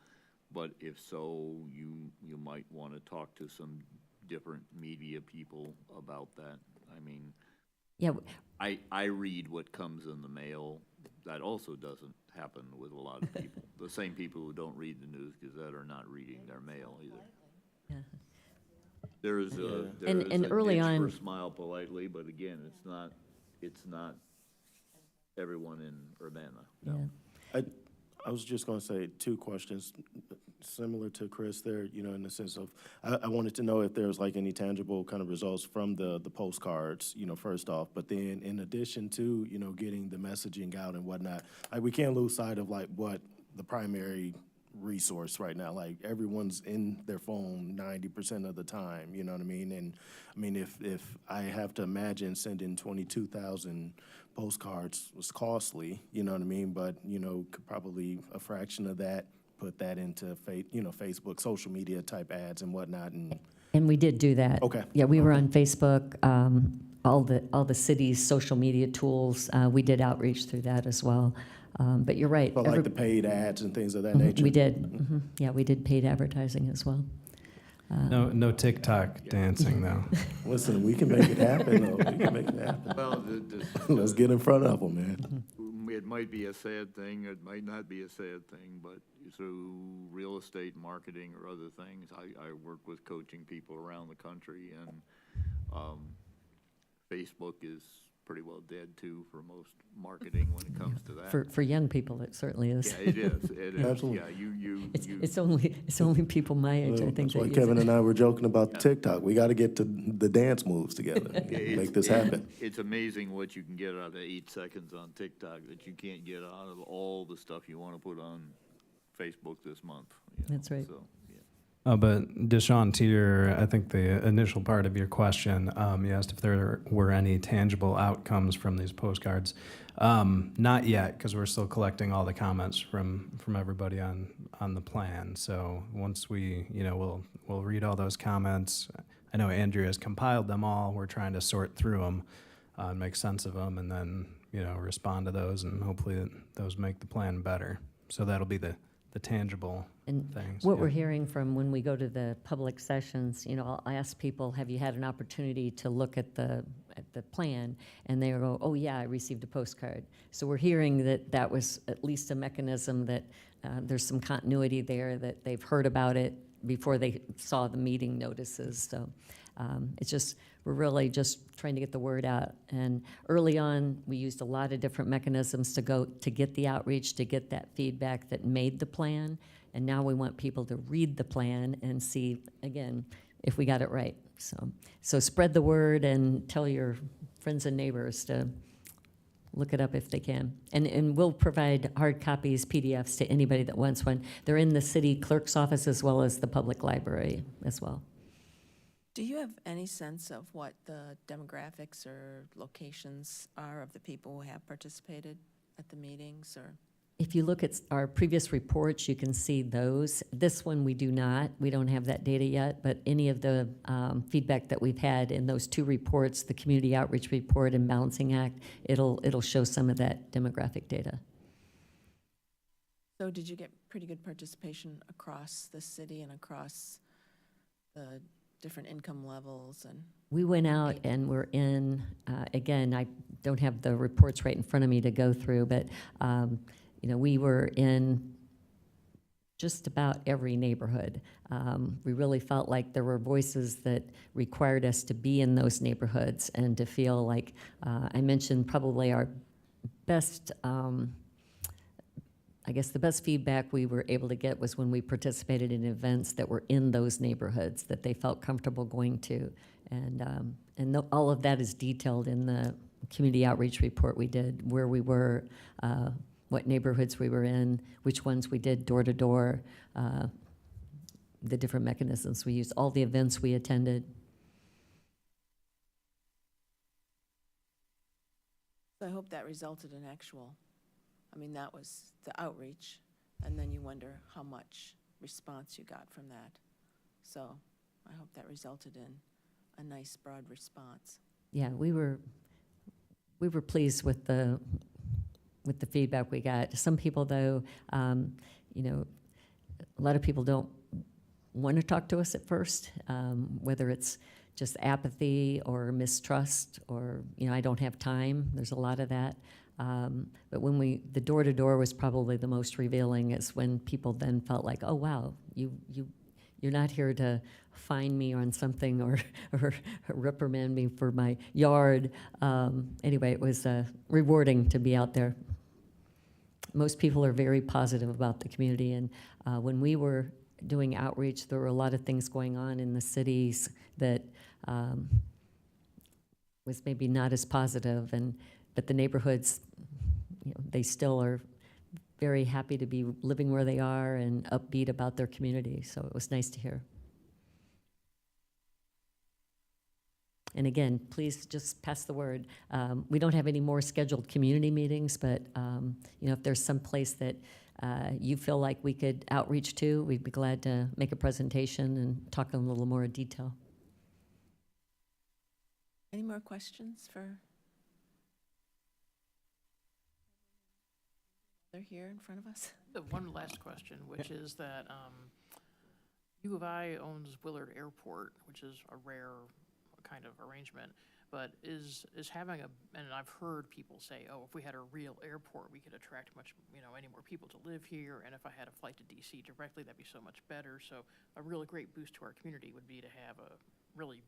But if so, you might want to talk to some different media people about that. I mean, Yeah, I read what comes in the mail. That also doesn't happen with a lot of people. The same people who don't read the News Gazette are not reading their mail either. yeah. There is a And early niche on- for Smile Politely, but again, it's not everyone in Urbana. Yeah. I was just going to say two questions similar to Chris there, in the sense of, I wanted to know if there's like any tangible kind of results from the postcards, first off, but then in addition to, getting the messaging out and whatnot, we can't lose sight of like what the primary resource right now. Like everyone's in their phone 90% of the time, you know what I mean? And I mean, if I have to imagine sending 22,000 postcards was costly, you know what I mean? But, could probably a fraction of that put that into Facebook, social media type ads and whatnot, and, And we did do that. okay. Yeah, we were on Facebook, all the city's social media tools. We did outreach through that as well. But you're right. But like every- the paid ads and things of that Mhm, nature? We did. Yeah, we did paid advertising as well. No TikTok dancing, though. Listen, we can make it happen, though. We can make it happen. Well, Let's get in front of them, man. it might be a sad thing, it might not be a sad thing, but through real estate marketing or other things, I work with coaching people around the country, and Facebook is pretty well dead too for most marketing when it comes to that. For young people, it certainly is. Yeah, it is, it is, Absolutely. yeah, It's only people my age, I think, That's why that use Kevin it. and I were joking about TikTok. We got to get to the dance moves together, make this happen. It's amazing what you can get out of 8 seconds on TikTok that you can't get out of all the stuff you want to put on Facebook this month. That's right. So, yeah. But Deshaun, to I think the initial part of your question, you asked if there were any tangible outcomes from these postcards. Not yet, because we're still collecting all the comments from everybody on the plan. So once we, we'll read all those comments. I know Andrea has compiled them all. We're trying to sort through them and make sense of them, and then respond to those, and hopefully those make the plan better. So that'll be the tangible And things. what yeah. we're hearing from when we go to the public sessions, I'll ask people, have you had an opportunity to look at the plan? And they go, oh yeah, I received a postcard. So we're hearing that was at least a mechanism that there's some continuity there, that they've heard about it before they saw the meeting notices. So it's just, we're really just trying to get the word out. And early on, we used a lot of different mechanisms to get the outreach, to get that feedback that made the plan. And now we want people to read the plan and see, again, if we got it right. So spread the word and tell your friends and neighbors to look it up if they can. And we'll provide hard copies, PDFs to anybody that wants one. They're in the city clerk's office as well as the public library as well. Do you have any sense of what the demographics or locations are of the people who have participated at the meetings, or? If you look at our previous reports, you can see those. This one, we do not. We don't have that data yet, but any of the feedback that we've had in those two reports, the Community Outreach Report and Balancing Act, it'll show some of that demographic data. So did you get pretty good participation across the city and across the different income levels and? We went out and we're in, again, I don't have the reports right in front of me to go through, but we were in just about every neighborhood. We really felt like there were voices that required us to be in those neighborhoods and to feel like, I mentioned probably our best, I guess the best feedback we were able to get was when we participated in events that were in those neighborhoods that they felt comfortable going to. And all of that is detailed in the community outreach report we did, where we were, what neighborhoods we were in, which ones we did door to door, the different mechanisms we used, all the events we attended. So I hope that resulted in actual, that was the outreach, and then you wonder how much response you got from that. So I hope that resulted in a nice broad response. Yeah, we were pleased with the feedback we got. Some people, though, a lot of people don't want to talk to us at first, whether it's just apathy or mistrust or, I don't have time. There's a lot of that. But when the door-to-door was probably the most revealing, is when people then felt like, oh, wow, you're not here to fine me on something or reprimand me for my yard. Anyway, it was rewarding to be out there. Most people are very positive about the community, and when we were doing outreach, there were a lot of things going on in the cities that was maybe not as positive, but the neighborhoods, they still are very happy to be living where they are and upbeat about their community, so it was nice to hear. And again, please just pass the word. We don't have any more scheduled community meetings, but if there's some place that you feel like we could outreach to, we'd be glad to make a presentation and talk in a little more detail. Any more questions for? They're here in front of us. The one last question, which is that U of I owns Willard Airport, which is a rare kind of arrangement, but is having and I've heard people say, oh, if we had a real airport, we could attract any more people to live here, and if I had a flight to DC directly, that'd be so much better. So a really great boost to our community would be to have a really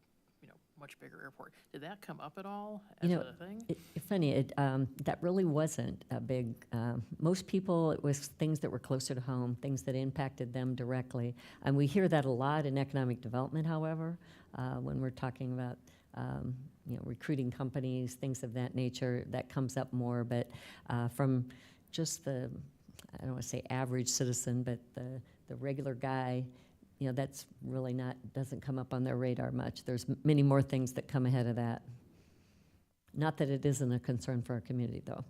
much bigger airport. Did that come up at all as a thing? It's funny, that really wasn't a big, most people, it was things that were closer to home, things that impacted them directly. And we hear that a lot in economic development, however, when we're talking about, recruiting companies, things of that nature, that comes up more. But from just the, I don't want to say average citizen, but the regular guy, that's really doesn't come up on their radar much. There's many more things that come ahead of that. Not that it isn't a concern for our community, though.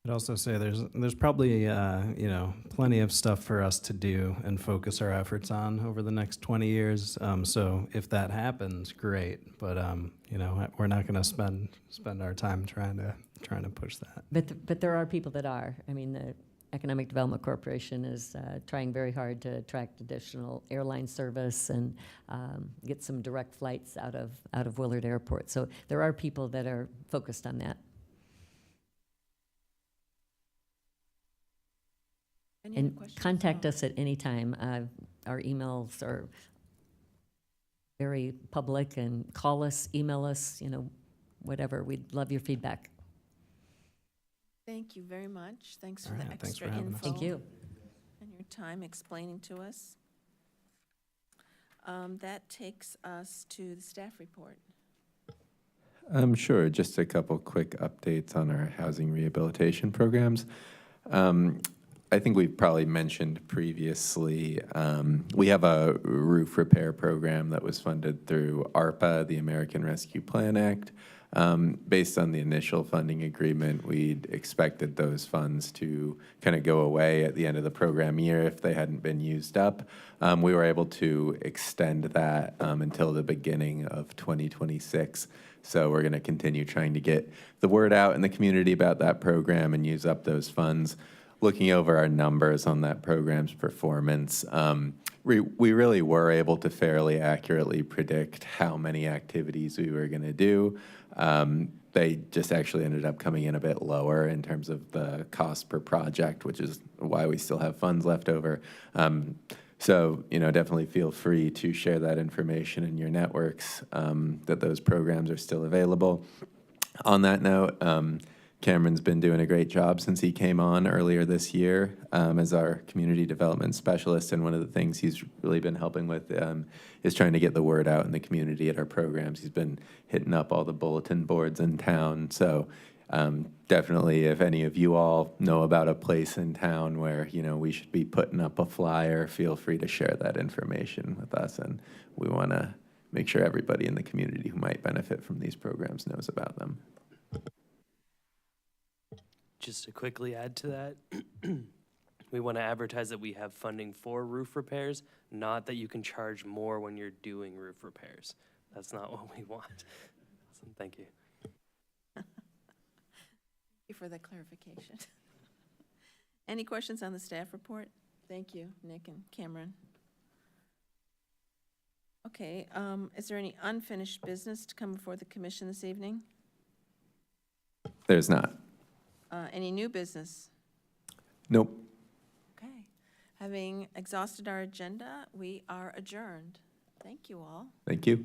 I'd also say there's probably plenty of stuff for us to do and focus our efforts on over the next 20 years. So if that happens, great. But we're not going to spend our time trying to push that. But there are people that are. I mean, the Economic Development Corporation is trying very hard to attract additional airline service and get some direct flights out of Willard Airport. So there are people that are focused on that. Any other And questions? contact us at any time. Our emails are very public, and call us, email us, whatever. We'd love your feedback. Thank you very much. Thanks for All the right, thanks for extra having us. info. Thank you. And your time explaining to us. That takes us to the staff report. Sure, just a couple quick updates on our housing rehabilitation programs. I think we've probably mentioned previously, we have a roof repair program that was funded through ARPA, the American Rescue Plan Act. Based on the initial funding agreement, we'd expected those funds to kind of go away at the end of the program year if they hadn't been used up. We were able to extend that until the beginning of 2026. So we're going to continue trying to get the word out in the community about that program and use up those funds. Looking over our numbers on that program's performance, we really were able to fairly accurately predict how many activities we were going to do. They just actually ended up coming in a bit lower in terms of the cost per project, which is why we still have funds left over. So, definitely feel free to share that information in your networks, that those programs are still available. On that note, Cameron's been doing a great job since he came on earlier this year as our community development specialist. And one of the things he's really been helping with is trying to get the word out in the community at our programs. He's been hitting up all the bulletin boards in town. So definitely, if any of you all know about a place in town where, we should be putting up a flyer, feel free to share that information with us. And we want to make sure everybody in the community who might benefit from these programs knows about them. Just to quickly add to that, we want to advertise that we have funding for roof repairs, not that you can charge more when you're doing roof repairs. That's not what we want. So, thank you. Thank you for that clarification. Any questions on the staff report? Thank you, Nick and Cameron. Okay, is there any unfinished business to come before the commission this evening? There's not. Any new business? Nope. Okay. Having exhausted our agenda, we are adjourned. Thank you all. Thank you.